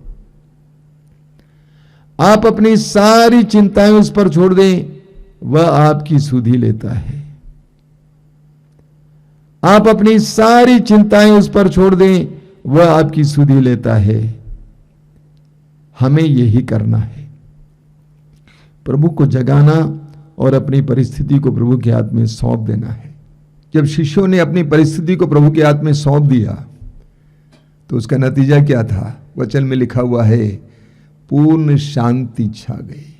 आप अपनी सारी चिंताएं उस पर छोड़ दें, वह आपकी सुधि लेता है। आप अपनी सारी चिंताएं उस पर छोड़ दें, वह आपकी सुधि लेता है। हमें यही करना है, प्रभु को जगाना और अपनी परिस्थिति को प्रभु के हाथ में सौंप देना है। जब शिष्यों ने अपनी परिस्थिति को प्रभु के हाथ में सौंप दिया तो उसका नतीजा क्या था? वचन में लिखा हुआ है, पूर्ण शांति छा गई।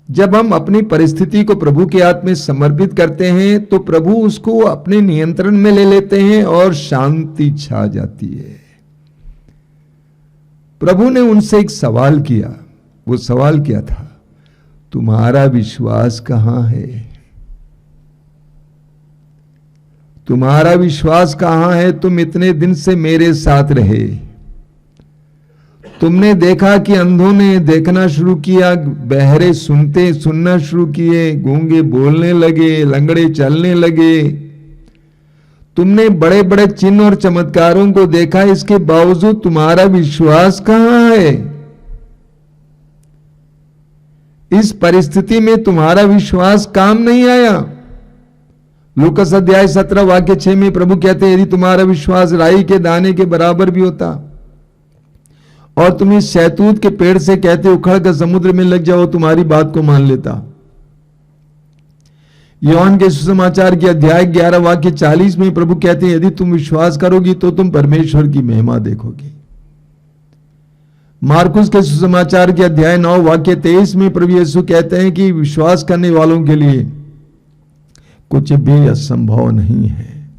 जब हम अपनी परिस्थिति को प्रभु के हाथ में समर्पित करते हैं तो प्रभु उसको अपने नियंत्रण में ले लेते हैं और शांति छा जाती है। प्रभु ने उनसे एक सवाल किया। वो सवाल क्या था? तुम्हारा विश्वास कहां है? तुम्हारा विश्वास कहां है? तुम इतने दिन से मेरे साथ रहे, तुमने देखा कि अंधों ने देखना शुरू किया, बहरे सुनना शुरू किए, गूंगे बोलने लगे, लंगड़े चलने लगे। तुमने बड़े बड़े चिन्ह और चमत्कारों को देखा, इसके बावजूद तुम्हारा विश्वास कहां है? इस परिस्थिति में तुम्हारा विश्वास काम नहीं आया। लूकास अध्याय 17 वाक्य 6 में प्रभु कहते हैं, यदि तुम्हारा विश्वास राई के दाने के बराबर भी होता और तुम इस शहतूत के पेड़ से कहते उखड़ कर समुद्र में लग जाओ, तुम्हारी बात को मान लेता। योहान के सुसमाचार के अध्याय 11 वाक्य 40 में प्रभु कहते हैं, यदि तुम विश्वास करोगी तो तुम परमेश्वर की महिमा देखोगी। मार्कुस के सुसमाचार के अध्याय 9 वाक्य 23 में प्रभु यीशु कहते हैं कि विश्वास करने वालों के लिए कुछ भी असंभव नहीं है।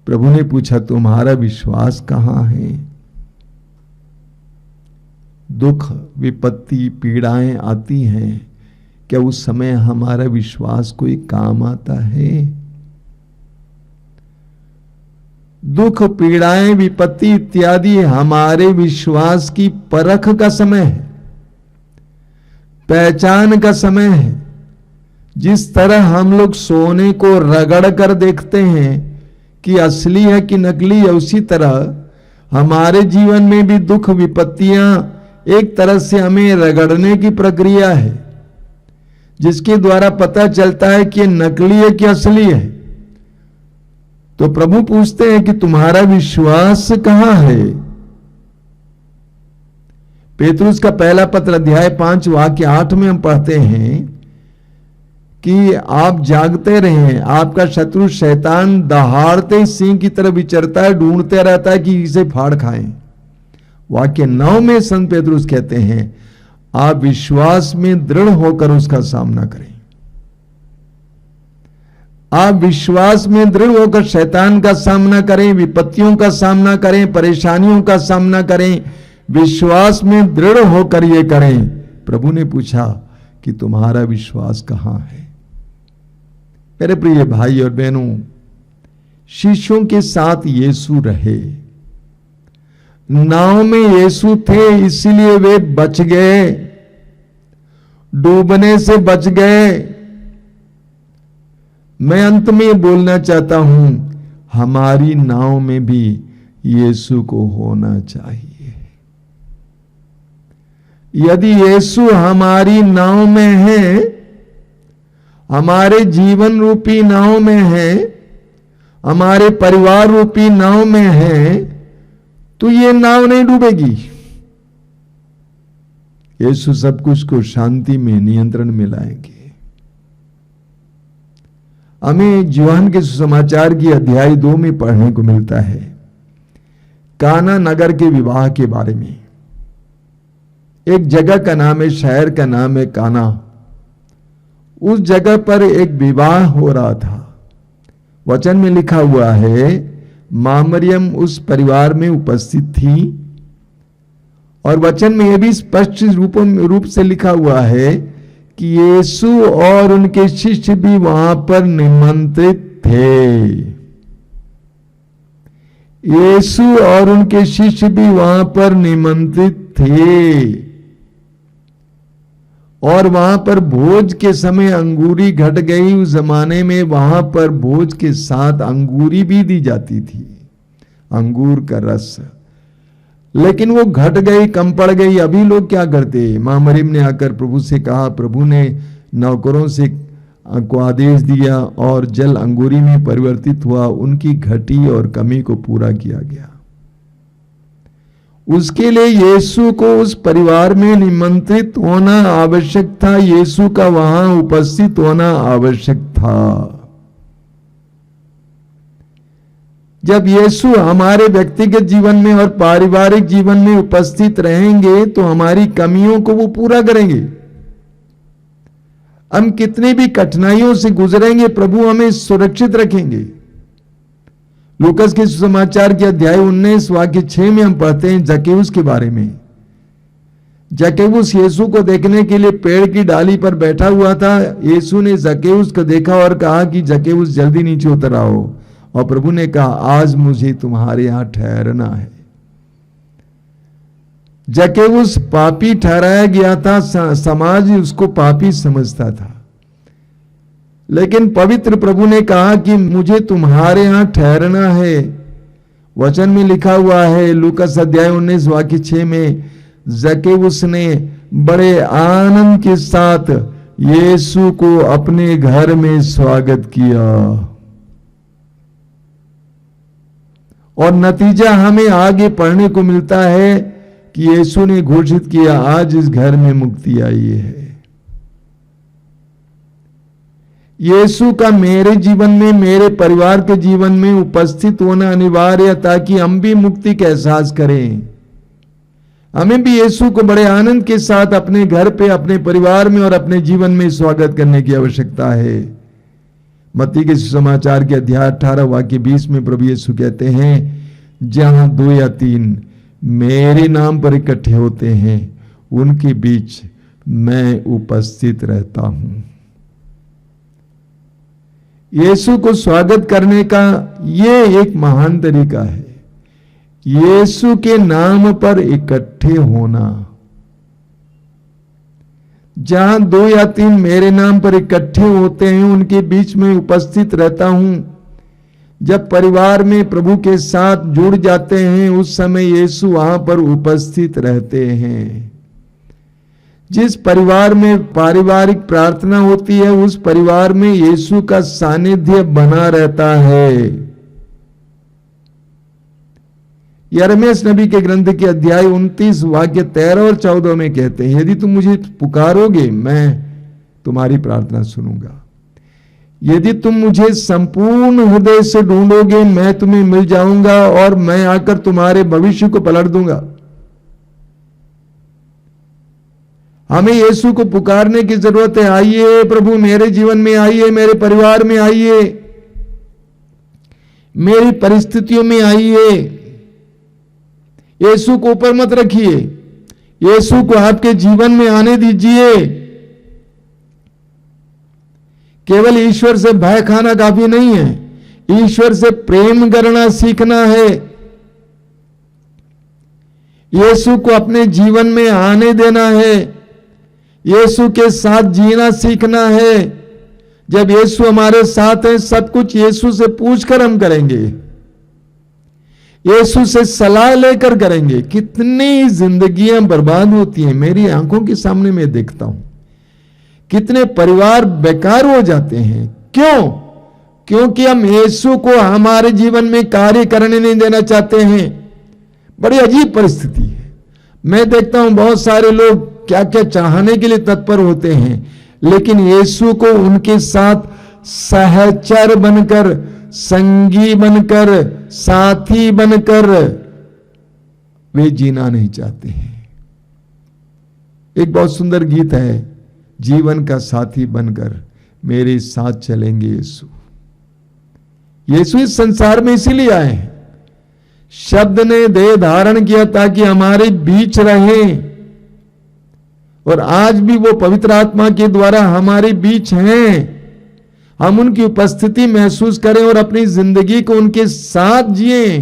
प्रभु ने पूछा, तुम्हारा विश्वास कहां है? दुख, विपत्ति, पीड़ाएं आती हैं, क्या उस समय हमारा विश्वास कोई काम आता है? दुख, पीड़ाएं, विपत्ति इत्यादि हमारे विश्वास की परख का समय है, पहचान का समय है। जिस तरह हम लोग सोने को रगड़ कर देखते हैं कि असली है कि नकली है, उसी तरह हमारे जीवन में भी दुख, विपत्तियां एक तरह से हमें रगड़ने की प्रक्रिया है, जिसके द्वारा पता चलता है कि नकली है कि असली है। तो प्रभु पूछते हैं कि तुम्हारा विश्वास कहां है? पेतरुस का पहला पत्र अध्याय 5 वाक्य 8 में हम पढ़ते हैं कि आप जागते रहें, आपका शत्रु शैतान दहाड़ते सिंह की तरह विचरता है, ढूंढते रहता है कि इसे फाड़ खाएं। वाक्य 9 में संत पेतरुस कहते हैं आप विश्वास में दृढ़ होकर उसका सामना करें। आप विश्वास में दृढ़ होकर शैतान का सामना करें, विपत्तियों का सामना करें, परेशानियों का सामना करें, विश्वास में दृढ़ होकर ये करें। प्रभु ने पूछा कि तुम्हारा विश्वास कहां है? मेरे प्रिय भाई और बहनों, शिष्यों के साथ यीशु रहे, नाव में यीशु थे, इसलिए वे बच गए, डूबने से बच गए। मैं अंत में बोलना चाहता हूं, हमारी नाव में भी यीशु को होना चाहिए। यदि यीशु हमारी नाव में है, हमारे जीवन रूपी नाव में है, हमारे परिवार रूपी नाव में है, तो ये नाव नहीं डूबेगी। यीशु सब कुछ को शांति में, नियंत्रण में लाएंगे। हमें यूहन्ना के सुसमाचार की अध्याय 2 में पढ़ने को मिलता है काना नगर के विवाह के बारे में। एक जगह का नाम है, शहर का नाम है काना। उस जगह पर एक विवाह हो रहा था। वचन में लिखा हुआ है मां मरियम उस परिवार में उपस्थित थी, और वचन में यह भी स्पष्ट रूप से लिखा हुआ है कि यीशु और उनके शिष्य भी वहां पर निमंत्रित थे। यीशु और उनके शिष्य भी वहां पर निमंत्रित थे, और वहां पर भोज के समय अंगूरी घट गई। उस जमाने में वहां पर भोज के साथ अंगूरी भी दी जाती थी, अंगूर का रस, लेकिन वो घट गई, कम पड़ गई। अभी लोग क्या करते? मां मरियम ने आकर प्रभु से कहा, प्रभु ने नौकरों से को आदेश दिया और जल अंगूरी में परिवर्तित हुआ। उनकी घटी और कमी को पूरा किया गया। उसके लिए यीशु को उस परिवार में निमंत्रित होना आवश्यक था, यीशु का वहां उपस्थित होना आवश्यक था। जब यीशु हमारे व्यक्तिगत जीवन में और पारिवारिक जीवन में उपस्थित रहेंगे तो हमारी कमियों को वो पूरा करेंगे। हम कितनी भी कठिनाइयों से गुजरेंगे, प्रभु हमें सुरक्षित रखेंगे। लूकस के सुसमाचार के अध्याय 19 वाक्य 6 में हम पढ़ते हैं जक्केउस के बारे में। जक्केउस यीशु को देखने के लिए पेड़ की डाली पर बैठा हुआ था। यीशु ने जक्केउस को देखा और कहा कि जक्केउस जल्दी नीचे उतर आओ, और प्रभु ने कहा आज मुझे तुम्हारे यहां ठहरना है। जक्केउस पापी ठहराया गया था, समाज उसको पापी समझता था, लेकिन पवित्र प्रभु ने कहा कि मुझे तुम्हारे यहां ठहरना है। वचन में लिखा हुआ है लूकस अध्याय 19 वाक्य 6 में, जक्केउस ने बड़े आनंद के साथ यीशु को अपने घर में स्वागत किया, और नतीजा हमें आगे पढ़ने को मिलता है कि यीशु ने घोषित किया आज इस घर में मुक्ति आई है। यीशु का मेरे जीवन में, मेरे परिवार के जीवन में उपस्थित होना अनिवार्य है, ताकि हम भी मुक्ति का एहसास करें। हमें भी यीशु को बड़े आनंद के साथ अपने घर पे, अपने परिवार में और अपने जीवन में स्वागत करने की आवश्यकता है। मत्ती के सुसमाचार के अध्याय 18 वाक्य 20 में प्रभु यीशु कहते हैं, जहां 2 या 3 मेरे नाम पर इकट्ठे होते हैं उनके बीच मैं उपस्थित रहता हूं। यीशु को स्वागत करने का ये एक महान तरीका है, यीशु के नाम पर इकट्ठे होना। जहां 2 या 3 मेरे नाम पर इकट्ठे होते हैं, उनके बीच में उपस्थित रहता हूं। जब परिवार में प्रभु के साथ जुड़ जाते हैं, उस समय यीशु वहां पर उपस्थित रहते हैं। जिस परिवार में पारिवारिक प्रार्थना होती है, उस परिवार में यीशु का सानिध्य बना रहता है। यिर्मयाह नबी के ग्रंथ के अध्याय 29 वाक्य 13 और 14 में कहते हैं, यदि तुम मुझे पुकारोगे, मैं तुम्हारी प्रार्थना सुनूंगा। यदि तुम मुझे संपूर्ण हृदय से ढूंढोगे, मैं तुम्हें मिल जाऊंगा और मैं आकर तुम्हारे भविष्य को पलट दूंगा। हमें यीशु को पुकारने की जरूरत है। आइए प्रभु, मेरे जीवन में आइए, मेरे परिवार में आइए, मेरी परिस्थितियों में आइए। यीशु को ऊपर मत रखिए, यीशु को आपके जीवन में आने दीजिए। केवल ईश्वर से भय खाना काफी नहीं है, ईश्वर से प्रेम करना सीखना है। यीशु को अपने जीवन में आने देना है, यीशु के साथ जीना सीखना है। जब यीशु हमारे साथ है, सब कुछ यीशु से पूछकर हम करेंगे, यीशु से सलाह लेकर करेंगे। कितनी जिंदगियां बर्बाद होती हैं, मेरी आंखों के सामने मैं देखता हूं। कितने परिवार बेकार हो जाते हैं। क्यों? क्योंकि हम यीशु को हमारे जीवन में कार्य करने नहीं देना चाहते हैं। बड़ी अजीब परिस्थिति है। मैं देखता हूं बहुत सारे लोग क्या क्या चाहने के लिए तत्पर होते हैं, लेकिन यीशु को उनके साथ सहचर बनकर, संगी बनकर, साथी बनकर वे जीना नहीं चाहते हैं। एक बहुत सुंदर गीत है, जीवन का साथी बनकर मेरे साथ चलेंगे यीशु। यीशु इस संसार में इसीलिए आए हैं, शब्द ने देह धारण किया ताकि हमारे बीच रहें, और आज भी वो पवित्र आत्मा के द्वारा हमारे बीच हैं। हम उनकी उपस्थिति महसूस करें और अपनी जिंदगी को उनके साथ जिए।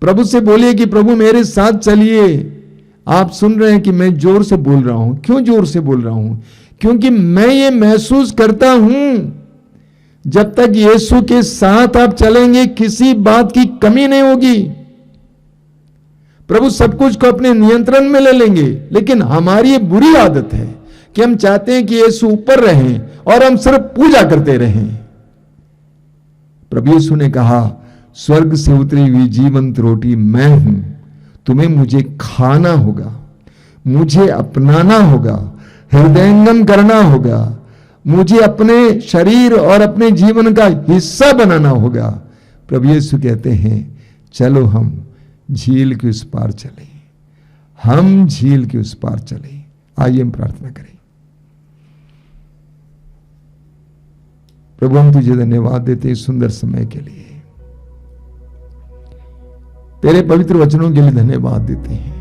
प्रभु से बोलिए कि प्रभु मेरे साथ चलिए। आप सुन रहे हैं कि मैं जोर से बोल रहा हूं। क्यों जोर से बोल रहा हूं? क्योंकि मैं ये महसूस करता हूं, जब तक यीशु के साथ आप चलेंगे, किसी बात की कमी नहीं होगी। प्रभु सब कुछ को अपने नियंत्रण में ले लेंगे। लेकिन हमारी ये बुरी आदत है कि हम चाहते हैं कि यीशु ऊपर रहें और हम सिर्फ पूजा करते रहें। प्रभु यीशु ने कहा, स्वर्ग से उतरी हुई जीवंत रोटी मैं हूं, तुम्हें मुझे खाना होगा, मुझे अपनाना होगा, हृदयंगम करना होगा, मुझे अपने शरीर और अपने जीवन का हिस्सा बनाना होगा। प्रभु यीशु कहते हैं, चलो हम झील के उस पार चले, हम झील के उस पार चले। आइए हम प्रार्थना करें। प्रभु हम तुझे धन्यवाद देते हैं सुंदर समय के लिए, तेरे पवित्र वचनों के लिए धन्यवाद देते हैं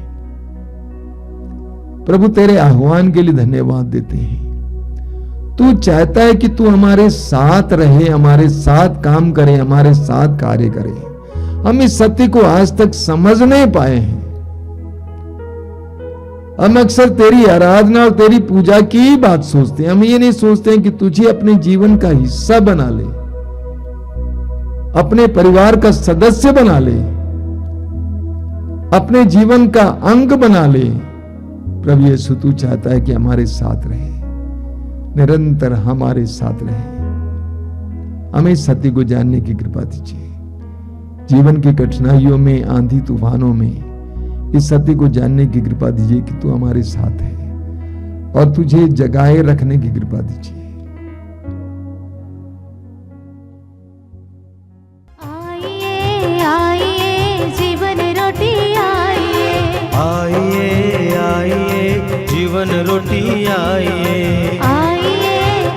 प्रभु, तेरे आह्वान के लिए धन्यवाद देते हैं। तू चाहता है कि तू हमारे साथ रहे, हमारे साथ काम करे, हमारे साथ कार्य करे। हम इस सत्य को आज तक समझ नहीं पाए हैं। हम अक्सर तेरी आराधना और तेरी पूजा की ही बात सोचते हैं। हम ये नहीं सोचते हैं कि तुझे अपने जीवन का हिस्सा बना ले, अपने परिवार का सदस्य बना ले, अपने जीवन का अंग बना ले। प्रभु यीशु तू चाहता है कि हमारे साथ रहे, निरंतर हमारे साथ रहे। हमें सत्य को जानने की कृपा दीजिए। जीवन की कठिनाइयों में, आंधी तूफानों में इस सत्य को जानने की कृपा दीजिए कि तू हमारे साथ है, और तुझे जगाए रखने की कृपा दीजिए।
आइए आइए जीवन रोटी आइए,
आइए आइए जीवन रोटी आइए,
आइए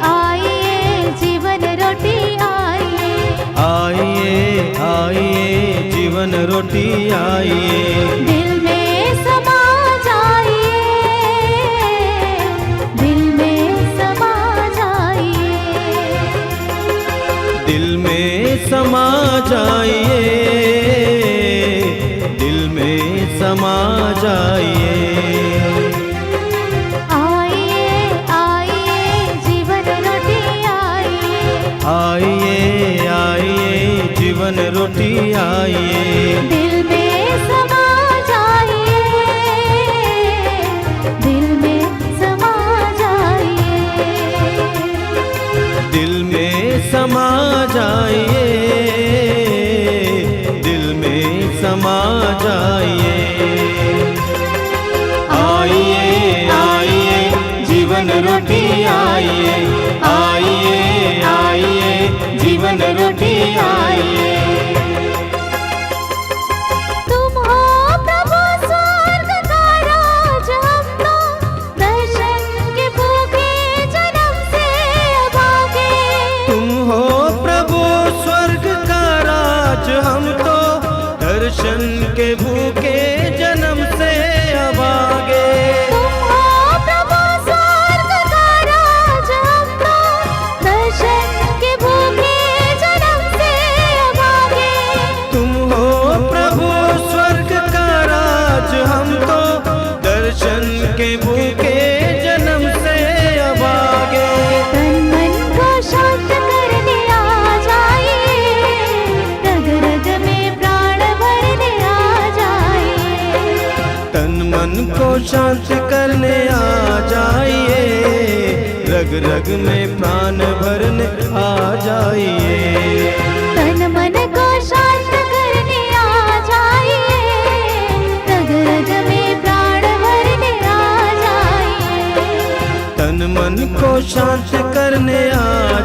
आइए जीवन रोटी आइए,
आइए आइए जीवन रोटी आइए।
दिल में समा जाइए,
आइए,
दिल में समा जाइए, दिल में समा जाइए,
दिल में समा जाइए, दिल में समा जाइए।
आइए आइए जीवन रोटी आइए, आइए आइए जीवन रोटी आइए।
तुम हो प्रभु स्वर्ग का राज, हम तो दर्शन के भूखे जन्म से अभागे।
तुम हो प्रभु स्वर्ग का राज, हम तो दर्शन के भूखे जन्म से अभागे।
तुम हो प्रभु स्वर्ग का राज, हम तो दर्शन के भूखे जन्म से अभागे।
तुम हो प्रभु स्वर्ग का राज, हम तो दर्शन के भूखे जन्म से अभागे।
तन मन को शांत करने आ जाइए, रग रग में प्राण भरने आ जाइए।
तन मन को शांत करने आ जाइए, रग रग में प्राण भरने आ जाइए।
तन मन को शांत करने आ जाइए, रग रग में प्राण भरने आ जाइए।
तन मन को शांत करने आ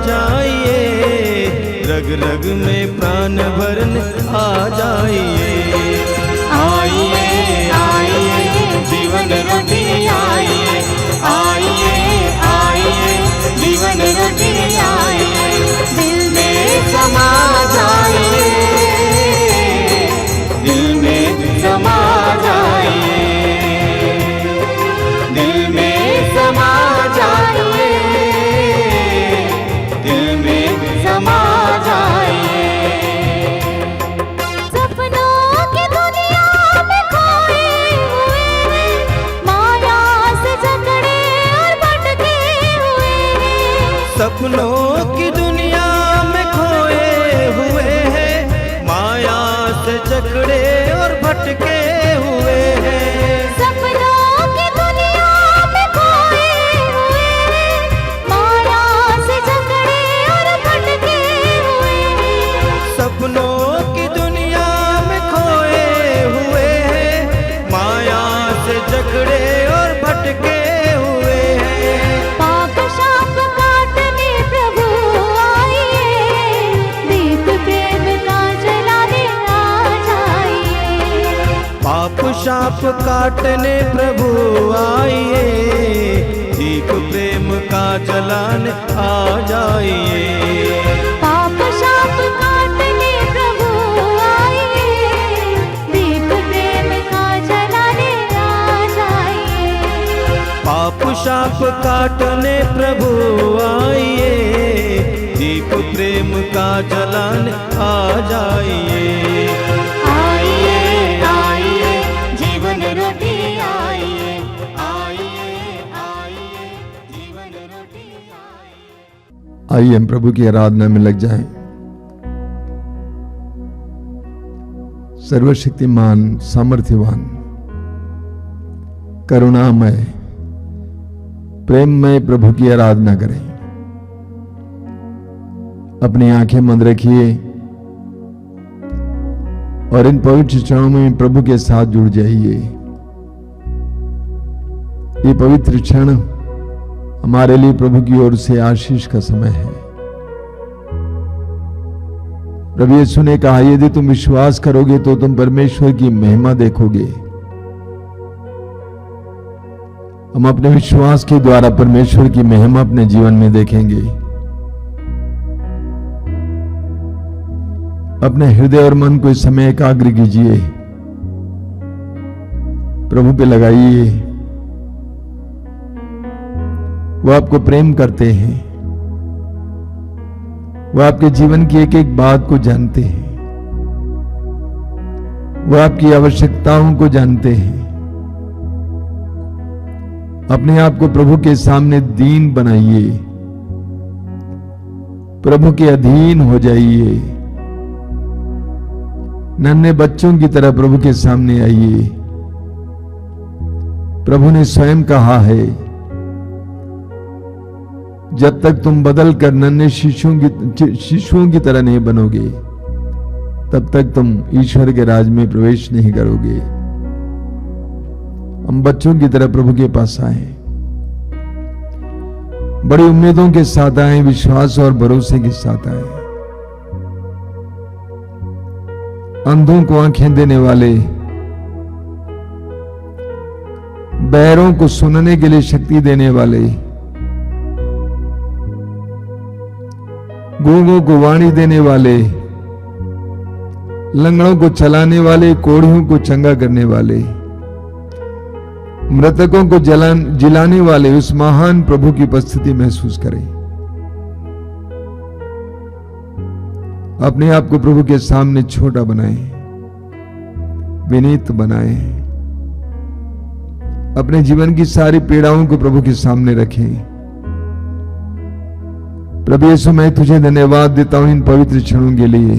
जाइए, रग रग में प्राण भरने आ जाइए।
आइए आइए जीवन रोटी आइए, आइए आइए जीवन रोटी आइए। दिल में समा जाइए, दिल में समा जाइए, दिल में समा जाइए, दिल में समा जाइए।
सपनों की दुनिया में खोए हुए हैं, माया से जकड़े और भटके हुए हैं।
सपनों की दुनिया में खोए हुए हैं, माया से जकड़े और भटके हुए हैं।
सपनों की दुनिया में खोए हुए हैं, माया से जकड़े और भटके हुए हैं।
सपनों की दुनिया में खोए हुए हैं, माया से जकड़े और भटके हुए हैं।
पाप शाप काटने प्रभु आइए, दीप प्रेम का जलाने आ जाइए।
पाप शाप काटने प्रभु आइए, दीप प्रेम का जलाने आ जाइए।
पाप शाप काटने प्रभु आइए, दीप प्रेम का जलाने आ जाइए।
पाप शाप काटने प्रभु आइए, दीप प्रेम का जलाने आ जाइए।
आइए आइए जीवन रोटी आइए, आइए आइए जीवन रोटी आइए।
आइए हम प्रभु की आराधना में लग जाएं। सर्वशक्तिमान, सामर्थ्यवान, करुणामय, प्रेममय प्रभु की आराधना करें। अपनी आंखें बंद रखिए और इन पवित्र क्षणों में प्रभु के साथ जुड़ जाइए। ये पवित्र क्षण हमारे लिए प्रभु की ओर से आशीष का समय है। प्रभु यीशु ने कहा, यदि तुम विश्वास करोगे तो तुम परमेश्वर की महिमा देखोगे। हम अपने विश्वास के द्वारा परमेश्वर की महिमा अपने जीवन में देखेंगे। अपने हृदय और मन को इस समय एकाग्र कीजिए, प्रभु पे लगाइए। वो आपको प्रेम करते हैं, वो आपके जीवन की एक एक बात को जानते हैं, वो आपकी आवश्यकताओं को जानते हैं। अपने आप को प्रभु के सामने दीन बनाइए, प्रभु के अधीन हो जाइए। नन्हे बच्चों की तरह प्रभु के सामने आइए। प्रभु ने स्वयं कहा है, जब तक तुम बदल कर नन्हे शिशुओं की तरह नहीं बनोगे, तब तक तुम ईश्वर के राज में प्रवेश नहीं करोगे। हम बच्चों की तरह प्रभु के पास आए, बड़ी उम्मीदों के साथ आए, विश्वास और भरोसे के साथ आए। अंधों को आंखें देने वाले, बहरों को सुनने के लिए शक्ति देने वाले, गूंगों को वाणी देने वाले, लंगड़ों को चलाने वाले, कोढ़ियों को चंगा करने वाले, मृतकों को जिलाने वाले उस महान प्रभु की उपस्थिति महसूस करें। अपने आप को प्रभु के सामने छोटा बनाएं, विनीत बनाएं, अपने जीवन की सारी पीड़ाओं को प्रभु के सामने रखें। प्रभु यीशु, मैं तुझे धन्यवाद देता हूं इन पवित्र क्षणों के लिए।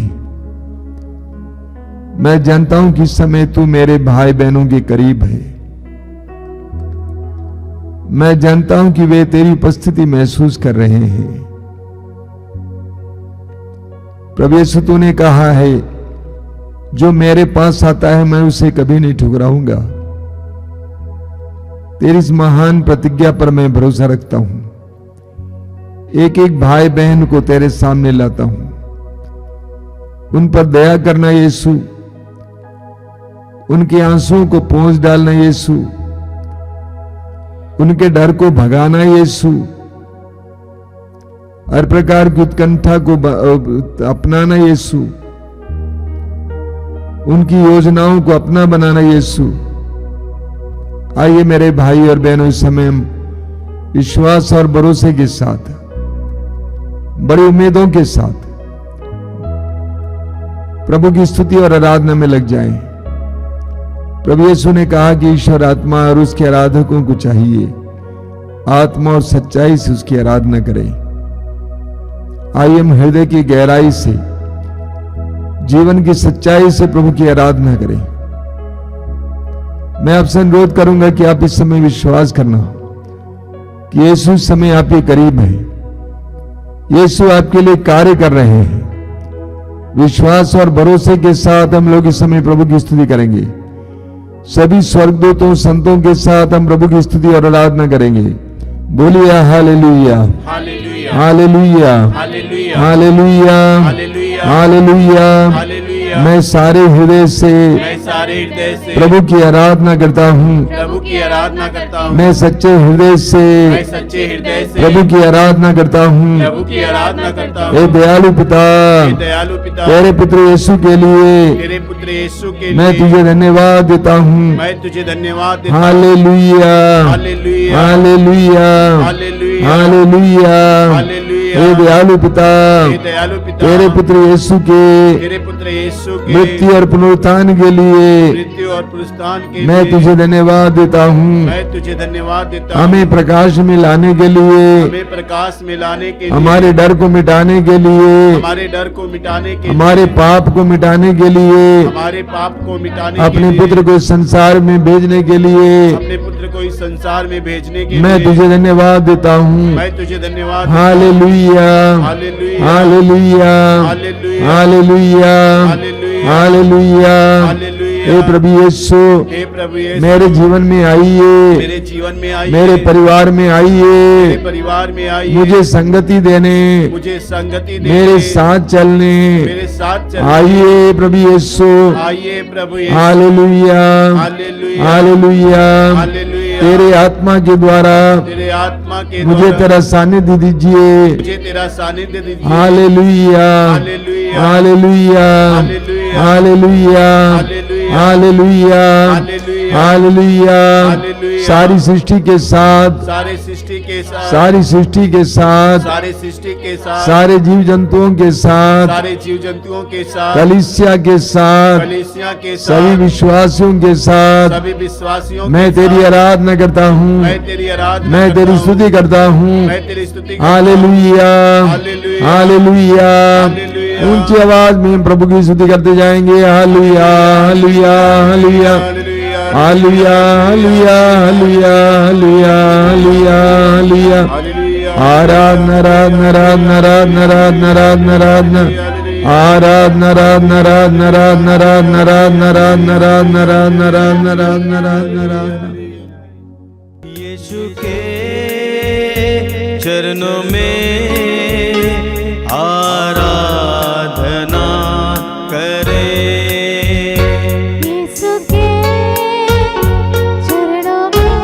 मैं जानता हूं कि इस समय तू मेरे भाई बहनों के करीब है। मैं जानता हूं कि वे तेरी उपस्थिति महसूस कर रहे हैं। प्रभु यीशु, तूने कहा है, जो मेरे पास आता है मैं उसे कभी नहीं ठुकराऊंगा। तेरी इस महान प्रतिज्ञा पर मैं भरोसा रखता हूं। एक एक भाई बहन को तेरे सामने लाता हूं। उन पर दया करना यीशु, उनके आंसुओं को पोंछ डालना यीशु, उनके डर को भगाना यीशु, हर प्रकार की उत्कंठा को अपनाना यीशु, उनकी योजनाओं को अपना बनाना यीशु। आइए मेरे भाई और बहनों, इस समय हम विश्वास और भरोसे के साथ, बड़ी उम्मीदों के साथ प्रभु की स्तुति और आराधना में लग जाएं। प्रभु यीशु ने कहा कि ईश्वर आत्मा और उसके आराधकों को चाहिए आत्मा और सच्चाई से उसकी आराधना करें। आइए हम हृदय की गहराई से, जीवन की सच्चाई से प्रभु की आराधना करें। मैं आपसे अनुरोध करूंगा कि आप इस समय विश्वास करना कि यीशु इस समय आपके करीब है। यीशु आपके लिए कार्य कर रहे हैं। विश्वास और भरोसे के साथ हम लोग इस समय प्रभु की स्तुति करेंगे। सभी स्वर्गदूतों संतों के साथ हम प्रभु की स्तुति और आराधना करेंगे। बोलिए hallelujah,
hallelujah,
hallelujah,
hallelujah,
hallelujah,
hallelujah,
hallelujah.
Hallelujah.
मैं सारे हृदय से प्रभु की आराधना करता हूँ।
प्रभु की आराधना करता हूँ।
मैं सच्चे हृदय से प्रभु की आराधना करता हूँ।
प्रभु की आराधना करता हूँ।
हे दयालु पिता,
दयालु पिता,
तेरे पुत्र यीशु के लिए,
तेरे पुत्र यीशु के लिए
मैं तुझे धन्यवाद देता हूँ।
मैं तुझे धन्यवाद देता हूँ।
Hallelujah,
hallelujah,
hallelujah,
hallelujah,
hallelujah.
Hallelujah.
हे दयालु पिता,
हे दयालु पिता,
तेरे पुत्र यीशु के
तेरे पुत्र यीशु के
मृत्यु और पुनरुत्थान के लिए
मृत्यु और पुनरुत्थान के
मैं
लिए
तुझे धन्यवाद देता हूँ।
मैं तुझे धन्यवाद देता हूँ।
हमें प्रकाश में लाने के लिए,
हमें प्रकाश में लाने के लिए,
हमारे डर को मिटाने के लिए,
हमारे डर को मिटाने के लिए,
हमारे पाप को मिटाने के लिए,
हमारे पाप को मिटाने
अपने
के लिए,
पुत्र को इस संसार में भेजने के लिए
अपने पुत्र को इस संसार में भेजने के
मैं
लिए
तुझे धन्यवाद देता हूँ।
मैं तुझे धन्यवाद
hallelujah,
hallelujah,
hallelujah,
hallelujah,
hallelujah,
hallelujah,
hallelujah.
Hallelujah.
हे प्रभु यीशु,
हे प्रभु यीशु,
मेरे जीवन में आइए,
मेरे जीवन में आइए,
मेरे परिवार में
मेरे
आइए,
परिवार में आइए,
मुझे संगति देने,
मुझे संगति देने,
मेरे साथ चलने
मेरे साथ चलने,
आइए प्रभु यीशु।
आइए प्रभु Yeshu.
Hallelujah,
hallelujah,
hallelujah.
Hallelujah.
तेरे आत्मा के द्वारा
तेरे आत्मा के
मुझे
द्वारा
तेरा सानिध्य दीजिए।
मुझे तेरा सानिध्य दीजिए।
Hallelujah,
hallelujah,
hallelujah,
hallelujah,
hallelujah,
hallelujah,
hallelujah,
hallelujah,
hallelujah.
Hallelujah.
सारी सृष्टि के साथ,
सारे सृष्टि के साथ,
सारी सृष्टि के साथ,
सारे सृष्टि के साथ,
सारे जीव जंतुओं के साथ,
सारे जीव जंतुओं के साथ,
कलीसिया के साथ,
कलीसिया के
सभी
साथ,
विश्वासियों के साथ
सभी विश्वासियों
मैं
के
तेरी
साथ,
आराधना करता हूँ।
मैं तेरी आराधना
मैं
करता
तेरी
हूँ।
स्तुति करता हूँ।
मैं तेरी स्तुति करता हूँ।
Hallelujah,
hallelujah,
hallelujah.
हालेलुया।
ऊंची आवाज में प्रभु की स्तुति करते जाएंगे। Hallelujah hallelujah hallelujah hallelujah hallelujah hallelujah hallelujah hallelujah आराधना आराधना आराधना आराधना आराधना आराधना आराधना आराधना आराधना आराधना आराधना आराधना आराधना आराधना आराधना आराधना आराधना।
यीशु के चरणों में आराधना करें।
यीशु के चरणों में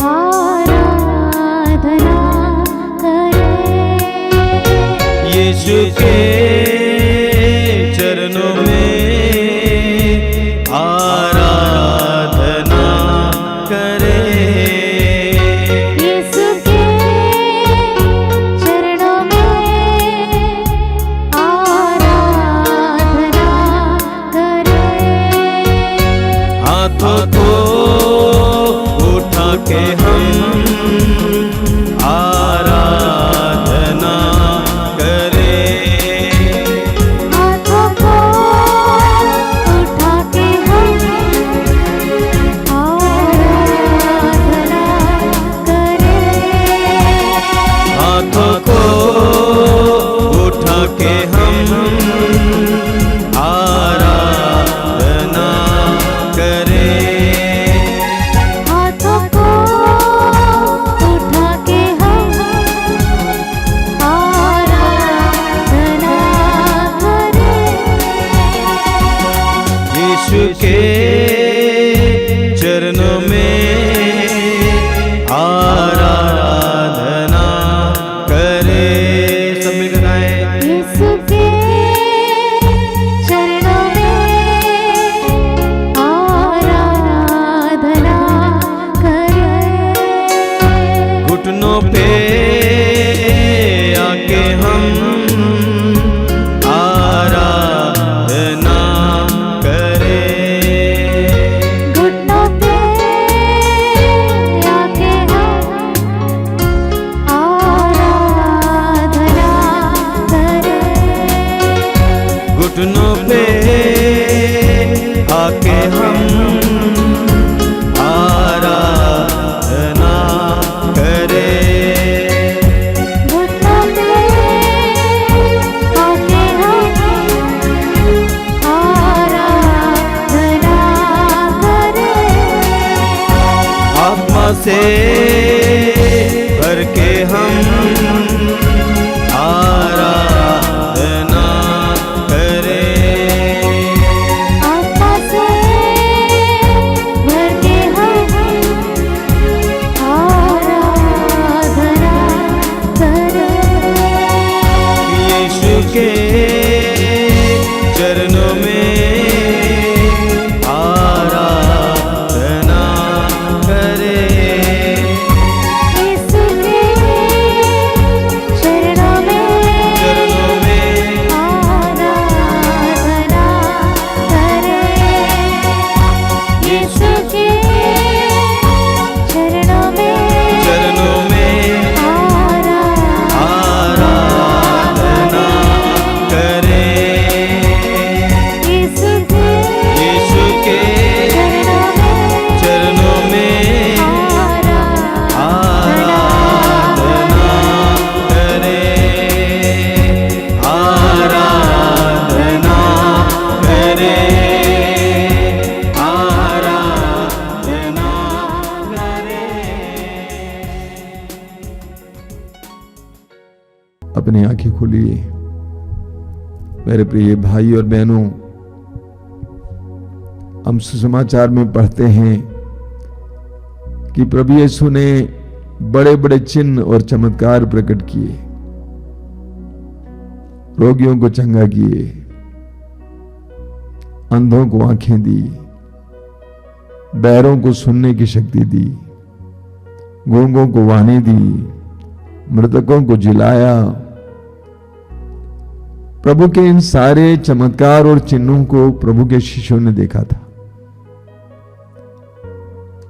आराधना करें।
यीशु के चरणों में आराधना करें।
यीशु के चरणों में आराधना करें।
हाथों को उठा के हम आराधना करें।
हाथों को उठा के हम आराधना करें।
हाथों को उठा के हम आराधना करें।
हाथों को उठा के हम आराधना करें।
यीशु के चरणों में आराधना करें। सब मिलकर गाएं।
यीशु के चरणों में आराधना करें।
घुटनों पे आके हम आराधना करें।
घुटनों पे आके हम आराधना करें।
घुटनों पे आके हम आराधना करें।
घुटनों पे आके हम आराधना करें।
आत्मा से भर के हम आराधना करें।
आत्मा से भर के हम आराधना करें।
यीशु के चरणों में आराधना करें।
यीशु के चरणों में आराधना करें। यीशु के चरणों में
आराधना करें।
यीशु के
चरणों में आराधना करें। आराधना करें। आराधना करें।
अपनी आंखें खोलिए मेरे प्रिय भाई और बहनों। हम सुसमाचार में पढ़ते हैं कि प्रभु यीशु ने बड़े बड़े चिन्ह और चमत्कार प्रकट किए, रोगियों को चंगा किए, अंधों को आंखें दी, बहरों को सुनने की शक्ति दी, गूंगों को वाणी दी, मृतकों को जिलाया। प्रभु के इन सारे चमत्कार और चिन्हों को प्रभु के शिष्यों ने देखा था।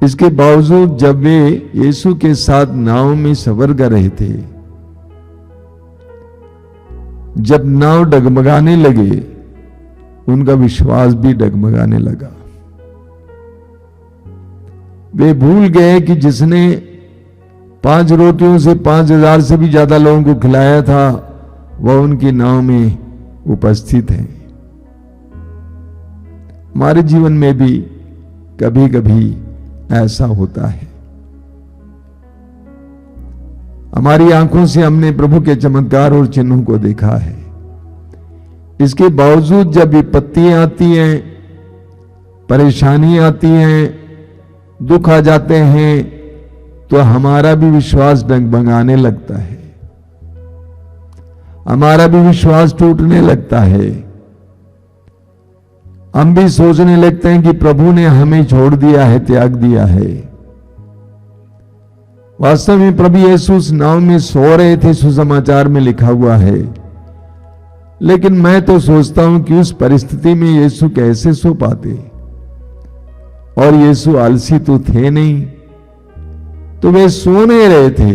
इसके बावजूद जब वे यीशु के साथ नाव में सफर कर रहे थे, जब नाव डगमगाने लगे, उनका विश्वास भी डगमगाने लगा। वे भूल गए कि जिसने 5 रोटियों से 5,000 से भी ज्यादा लोगों को खिलाया था, वह उनकी नाव में उपस्थित है। हमारे जीवन में भी कभी कभी ऐसा होता है। हमारी आंखों से हमने प्रभु के चमत्कार और चिन्हों को देखा है। इसके बावजूद जब विपत्तियां आती हैं, परेशानी आती हैं, दुख आ जाते हैं, तो हमारा भी विश्वास डगमगाने लगता है, हमारा भी विश्वास टूटने लगता है। हम भी सोचने लगते हैं कि प्रभु ने हमें छोड़ दिया है, त्याग दिया है। वास्तव में प्रभु यीशु उस नाव में सो रहे थे, सुसमाचार में लिखा हुआ है। लेकिन मैं तो सोचता हूं कि उस परिस्थिति में यीशु कैसे सो पाते, और यीशु आलसी तो थे नहीं, तो वे सो नहीं रहे थे,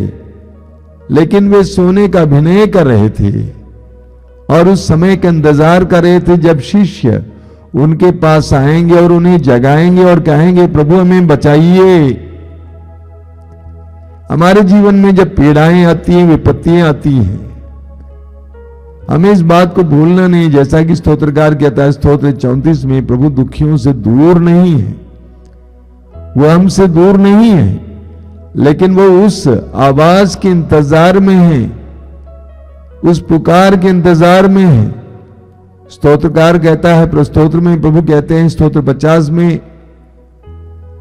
लेकिन वे सोने का अभिनय कर रहे थे और उस समय का इंतजार कर रहे थे जब शिष्य उनके पास आएंगे और उन्हें जगाएंगे और कहेंगे, प्रभु हमें बचाइए। हमारे जीवन में जब पीड़ाएं आती हैं, विपत्तियां आती हैं, हमें इस बात को भूलना नहीं, जैसा कि स्तोत्रकार कहता है स्तोत्र 34 में, प्रभु दुखियों से दूर नहीं है, वो हमसे दूर नहीं है, लेकिन वो उस आवाज के इंतजार में है, उस पुकार के इंतजार में है। स्तोत्रकार कहता है, स्तोत्र में प्रभु कहते हैं स्तोत्र 50 में,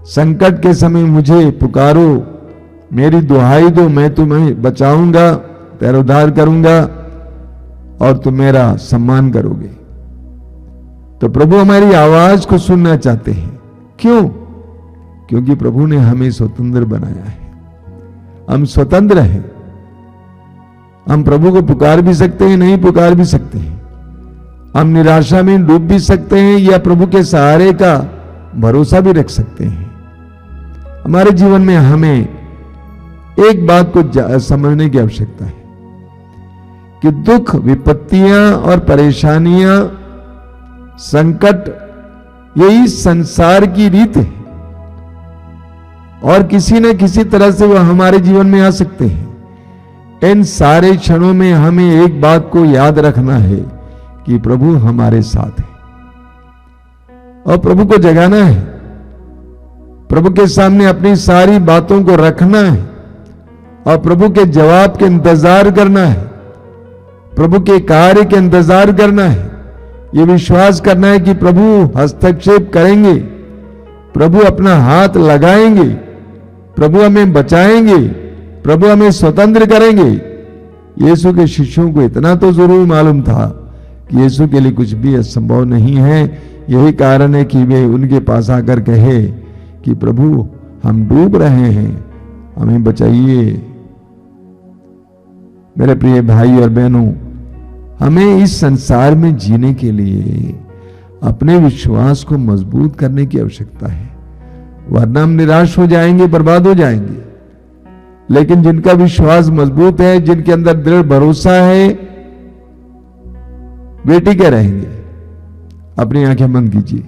संकट के समय मुझे पुकारो, मेरी दुहाई दो, मैं तुम्हें बचाऊंगा, तेरा उद्धार करूंगा और तुम मेरा सम्मान करोगे। तो प्रभु हमारी आवाज को सुनना चाहते हैं। क्यों? क्योंकि प्रभु ने हमें स्वतंत्र बनाया है। हम स्वतंत्र हैं। हम प्रभु को पुकार भी सकते हैं, नहीं पुकार भी सकते हैं। हम निराशा में डूब भी सकते हैं या प्रभु के सहारे का भरोसा भी रख सकते हैं। हमारे जीवन में हमें एक बात को समझने की आवश्यकता है कि दुख, विपत्तियां और परेशानियां, संकट, यही संसार की रीत है और किसी न किसी तरह से वह हमारे जीवन में आ सकते हैं। इन सारे क्षणों में हमें एक बात को याद रखना है कि प्रभु हमारे साथ है और प्रभु को जगाना है, प्रभु के सामने अपनी सारी बातों को रखना है और प्रभु के जवाब के इंतजार करना है, प्रभु के कार्य के इंतजार करना है। यह विश्वास करना है कि प्रभु हस्तक्षेप करेंगे, प्रभु अपना हाथ लगाएंगे, प्रभु हमें बचाएंगे, प्रभु हमें स्वतंत्र करेंगे। यीशु के शिष्यों को इतना तो जरूर मालूम था कि यीशु के लिए कुछ भी असंभव नहीं है। यही कारण है कि वे उनके पास आकर कहे कि प्रभु हम डूब रहे हैं, हमें बचाइए। मेरे प्रिय भाई और बहनों, हमें इस संसार में जीने के लिए अपने विश्वास को मजबूत करने की आवश्यकता है, वरना हम निराश हो जाएंगे, बर्बाद हो जाएंगे। लेकिन जिनका विश्वास मजबूत है, जिनके अंदर दृढ़ भरोसा है, वे टिके रहेंगे। अपनी आंखें बंद कीजिए,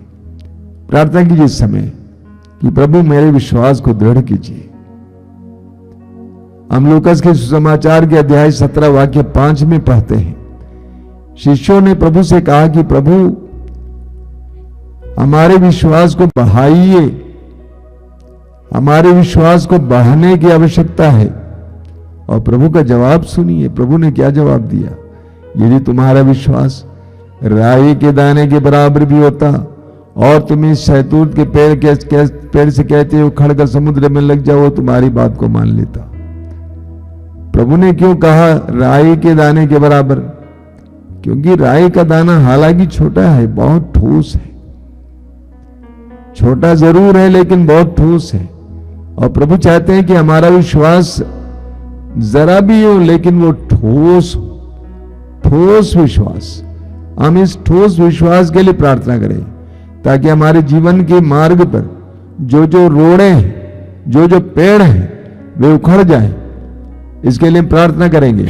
प्रार्थना कीजिए इस समय कि प्रभु मेरे विश्वास को दृढ़ कीजिए। हम लूकास के सुसमाचार के अध्याय 17 वाक्य 5 में पढ़ते हैं, शिष्यों ने प्रभु से कहा कि प्रभु हमारे विश्वास को बढ़ाइए, हमारे विश्वास को बढ़ाने की आवश्यकता है। और प्रभु का जवाब सुनिए, प्रभु ने क्या जवाब दिया, यदि तुम्हारा विश्वास राई के दाने के बराबर भी होता और तुम इस शहतूत के पेड़ से कहते हो खड़कर समुद्र में लग जाओ, तुम्हारी बात को मान लेता। प्रभु ने क्यों कहा राई के दाने के बराबर? क्योंकि राई का दाना हालांकि छोटा है, बहुत ठोस है, छोटा जरूर है लेकिन बहुत ठोस है। और प्रभु चाहते हैं कि हमारा विश्वास जरा भी हो लेकिन वो ठोस हो, ठोस विश्वास। हम इस ठोस विश्वास के लिए प्रार्थना करें ताकि हमारे जीवन के मार्ग पर जो जो रोड़े हैं, जो जो पेड़ हैं, वे उखड़ जाएं। इसके लिए प्रार्थना करेंगे,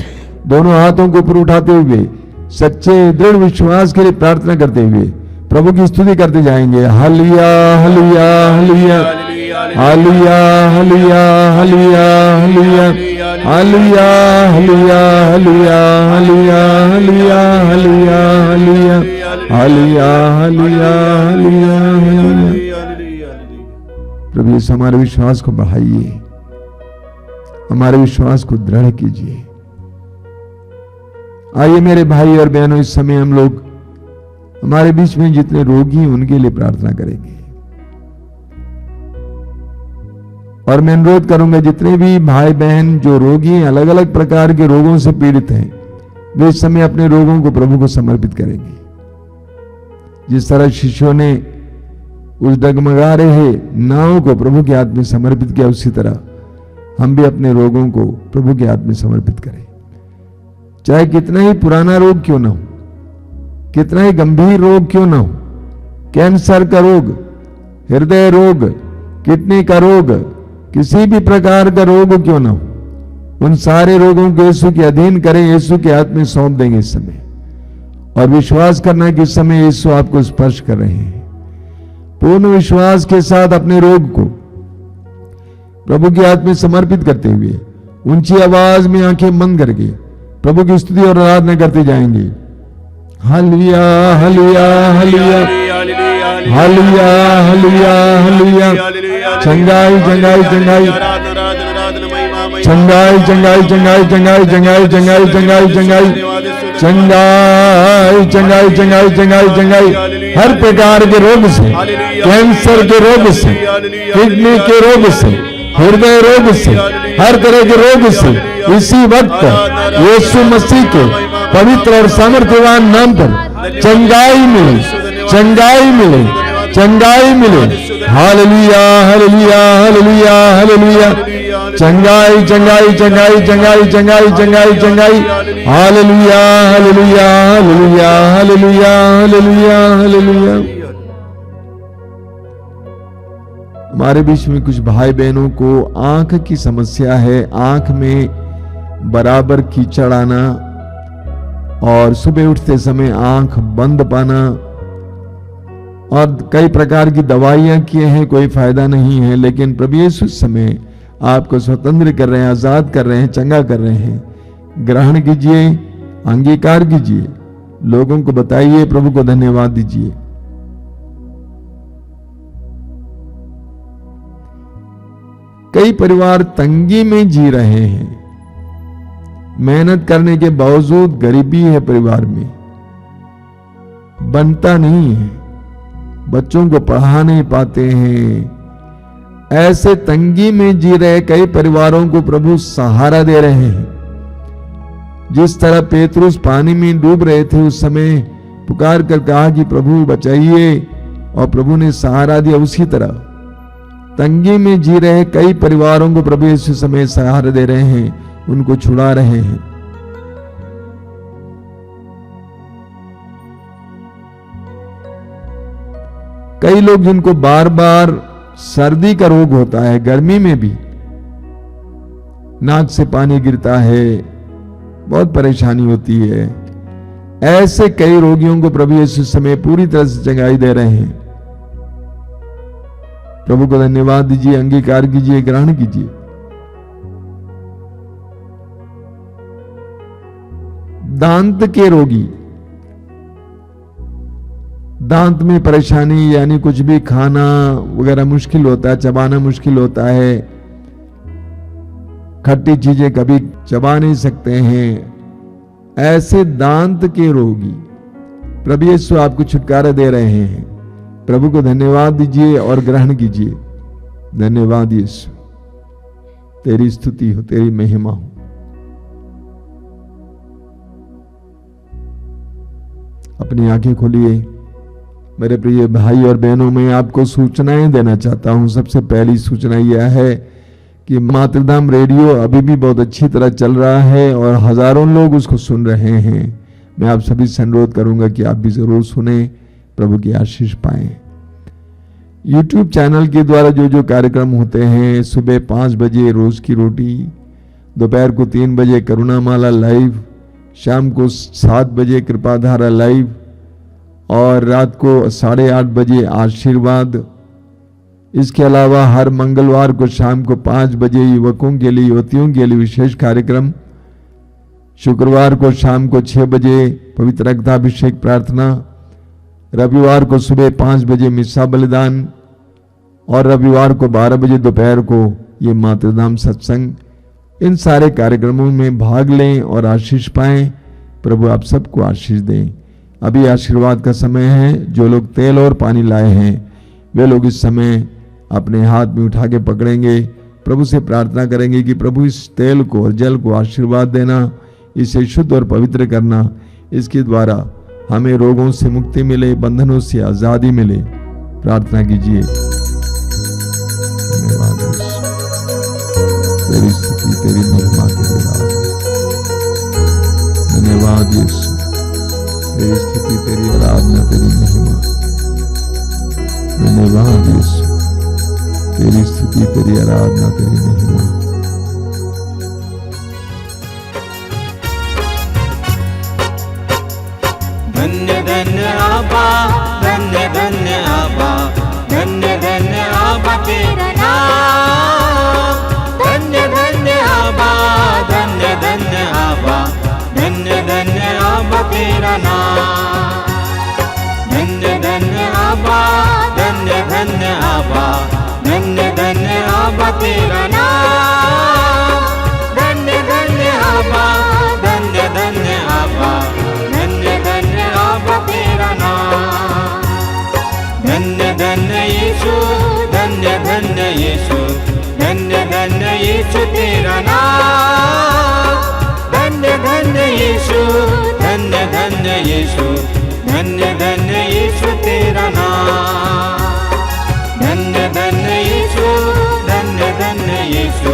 दोनों हाथों को ऊपर उठाते हुए सच्चे दृढ़ विश्वास के लिए प्रार्थना करते हुए प्रभु की स्तुति करते जाएंगे। Hallelujah hallelujah hallelujah hallelujah hallelujah hallelujah hallelujah hallelujah hallelujah hallelujah hallelujah hallelujah hallelujah hallelujah hallelujah hallelujah hallelujah. प्रभु यीशु हमारे विश्वास को बढ़ाइए, हमारे विश्वास को दृढ़ कीजिए। आइए मेरे भाई और बहनों, इस समय हम लोग हमारे बीच में जितने रोगी हैं उनके लिए प्रार्थना करेंगे। और मैं अनुरोध करूंगा जितने भी भाई बहन जो रोगी हैं, अलग अलग प्रकार के रोगों से पीड़ित हैं, वे इस समय अपने रोगों को प्रभु को समर्पित करेंगे। जिस तरह शिष्यों ने उस डगमगा रहे नाव को प्रभु के हाथ में समर्पित किया, उसी तरह हम भी अपने रोगों को प्रभु के हाथ में समर्पित करें। चाहे कितना ही पुराना रोग क्यों ना हो, कितना ही गंभीर रोग क्यों ना हो, कैंसर का रोग, हृदय रोग, किडनी का रोग, किसी भी प्रकार का रोग क्यों ना हो, उन सारे रोगों को यीशु के अधीन करें, यीशु के हाथ में सौंप देंगे इस समय। और विश्वास करना कि इस समय यीशु आपको स्पर्श कर रहे हैं। पूर्ण विश्वास के साथ अपने रोग को प्रभु के हाथ में समर्पित करते हुए ऊंची आवाज में आंखें बंद करके प्रभु की स्तुति और आराधना करते जाएंगे। Hallelujah hallelujah hallelujah hallelujah hallelujah hallelujah. चंगाई चंगाई चंगाई चंगाई चंगाई चंगाई चंगाई चंगाई चंगाई चंगाई चंगाई चंगाई चंगाई चंगाई चंगाई चंगाई। हर प्रकार के रोग से, कैंसर के रोग से, किडनी के रोग से, हृदय रोग से, हर तरह के रोग से इसी वक्त यीशु मसीह के पवित्र और सामर्थ्यवान नाम पर चंगाई मिले, चंगाई मिले, चंगाई मिले। Hallelujah hallelujah hallelujah hallelujah. चंगाई चंगाई चंगाई चंगाई चंगाई चंगाई चंगाई। Hallelujah hallelujah hallelujah hallelujah hallelujah hallelujah. हमारे बीच में कुछ भाई बहनों को आंख की समस्या है, आंख में बराबर कीचड़ आना और सुबह उठते समय आंख बंद पाना, और कई प्रकार की दवाइयां किए हैं, कोई फायदा नहीं है। लेकिन प्रभु यीशु इस समय आपको स्वतंत्र कर रहे हैं, आजाद कर रहे हैं, चंगा कर रहे हैं। ग्रहण कीजिए, अंगीकार कीजिए, लोगों को बताइए, प्रभु को धन्यवाद दीजिए। कई परिवार तंगी में जी रहे हैं, मेहनत करने के बावजूद गरीबी है परिवार में, बनता नहीं है, बच्चों को पढ़ा नहीं पाते हैं। ऐसे तंगी में जी रहे कई परिवारों को प्रभु सहारा दे रहे हैं। जिस तरह पेतरुस पानी में डूब रहे थे, उस समय पुकार कर कहा कि प्रभु बचाइए, और प्रभु ने सहारा दिया। उसी तरह तंगी में जी रहे कई परिवारों को प्रभु इस समय सहारा दे रहे हैं, उनको छुड़ा रहे हैं। कई लोग जिनको बार बार सर्दी का रोग होता है, गर्मी में भी नाक से पानी गिरता है, बहुत परेशानी होती है, ऐसे कई रोगियों को प्रभु यीशु इस समय पूरी तरह से चंगाई दे रहे हैं। प्रभु को धन्यवाद दीजिए, अंगीकार कीजिए, ग्रहण कीजिए। दांत के रोगी, दांत में परेशानी, यानी कुछ भी खाना वगैरह मुश्किल होता है, चबाना मुश्किल होता है, खट्टी चीजें कभी चबा नहीं सकते हैं, ऐसे दांत के रोगी प्रभु यीशु आपको छुटकारा दे रहे हैं। प्रभु को धन्यवाद दीजिए और ग्रहण कीजिए। धन्यवाद यीशु, तेरी स्तुति हो, तेरी महिमा हो। अपनी आंखें खोलिए। मेरे प्रिय भाई और बहनों, मैं आपको सूचनाएं देना चाहता हूं। सबसे पहली सूचना यह है कि मातृधाम रेडियो अभी भी बहुत अच्छी तरह चल रहा है और हजारों लोग उसको सुन रहे हैं। मैं आप सभी से अनुरोध करूंगा कि आप भी जरूर सुने, प्रभु की आशीष पाएं। YouTube चैनल के द्वारा जो जो कार्यक्रम होते हैं, सुबह 5 बजे रोज की रोटी, दोपहर को 3 बजे करुणा माला लाइव, शाम को 7 बजे कृपाधारा लाइव और रात को 8:30 बजे आशीर्वाद। इसके अलावा हर मंगलवार को शाम को 5 बजे युवकों के लिए, युवतियों के लिए विशेष कार्यक्रम। शुक्रवार को शाम को 6 बजे पवित्र रक्ताभिषेक प्रार्थना। रविवार को सुबह 5 बजे मिस्सा बलिदान और रविवार को 12 बजे दोपहर को ये मातृधाम सत्संग। इन सारे कार्यक्रमों में भाग लें और आशीष पाएं। प्रभु आप सबको आशीष दें। अभी आशीर्वाद का समय है। जो लोग तेल और पानी लाए हैं वे लोग इस समय अपने हाथ में उठा के पकड़ेंगे। प्रभु से प्रार्थना करेंगे कि प्रभु इस तेल को और जल को आशीर्वाद देना, इसे शुद्ध और पवित्र करना। इसके द्वारा हमें रोगों से मुक्ति मिले, बंधनों से आजादी मिले। प्रार्थना कीजिए। धन्यवाद यीशु, तेरी स्तुति, तेरी महिमा, तेरी राज। धन्यवाद यीशु, तेरी स्तुति, तेरी आराधना, तेरी महिमा। धन्यवाद यीशु, तेरी स्तुति, तेरी आराधना, तेरी महिमा।
धन्य धन्य आबा, धन्य धन्य आबा, धन्य धन्य आबा तेरा नाम। धन्य धन्य आबा, धन्य धन्य आबा, धन्य धन्य आबा तेरा नाम। धन्य धन्य आबा, धन्य धन्य आबा, धन्य धन्य आबा तेरा नाम। धन्य धन्य आबा, धन्य धन्य आबा, धन्य धन्य आबा तेरा नाम। धन्य धन्य यीशु, धन्य धन्य यीशु, धन्य धन्य यीशु तेरा नाम। धन्य धन्य यीशु, धन्य धन्य यीशु, धन्य धन्य यीशु तेरा नाम। धन्य धन्य यीशु, धन्य धन्य यीशु,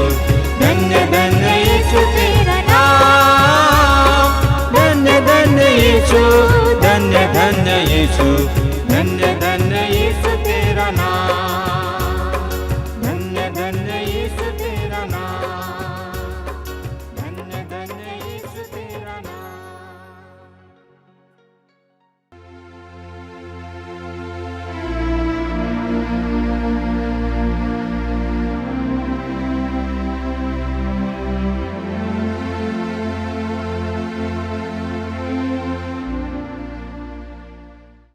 धन्य धन्य यीशु तेरा नाम। धन्य धन्य यीशु, धन्य धन्य यीशु,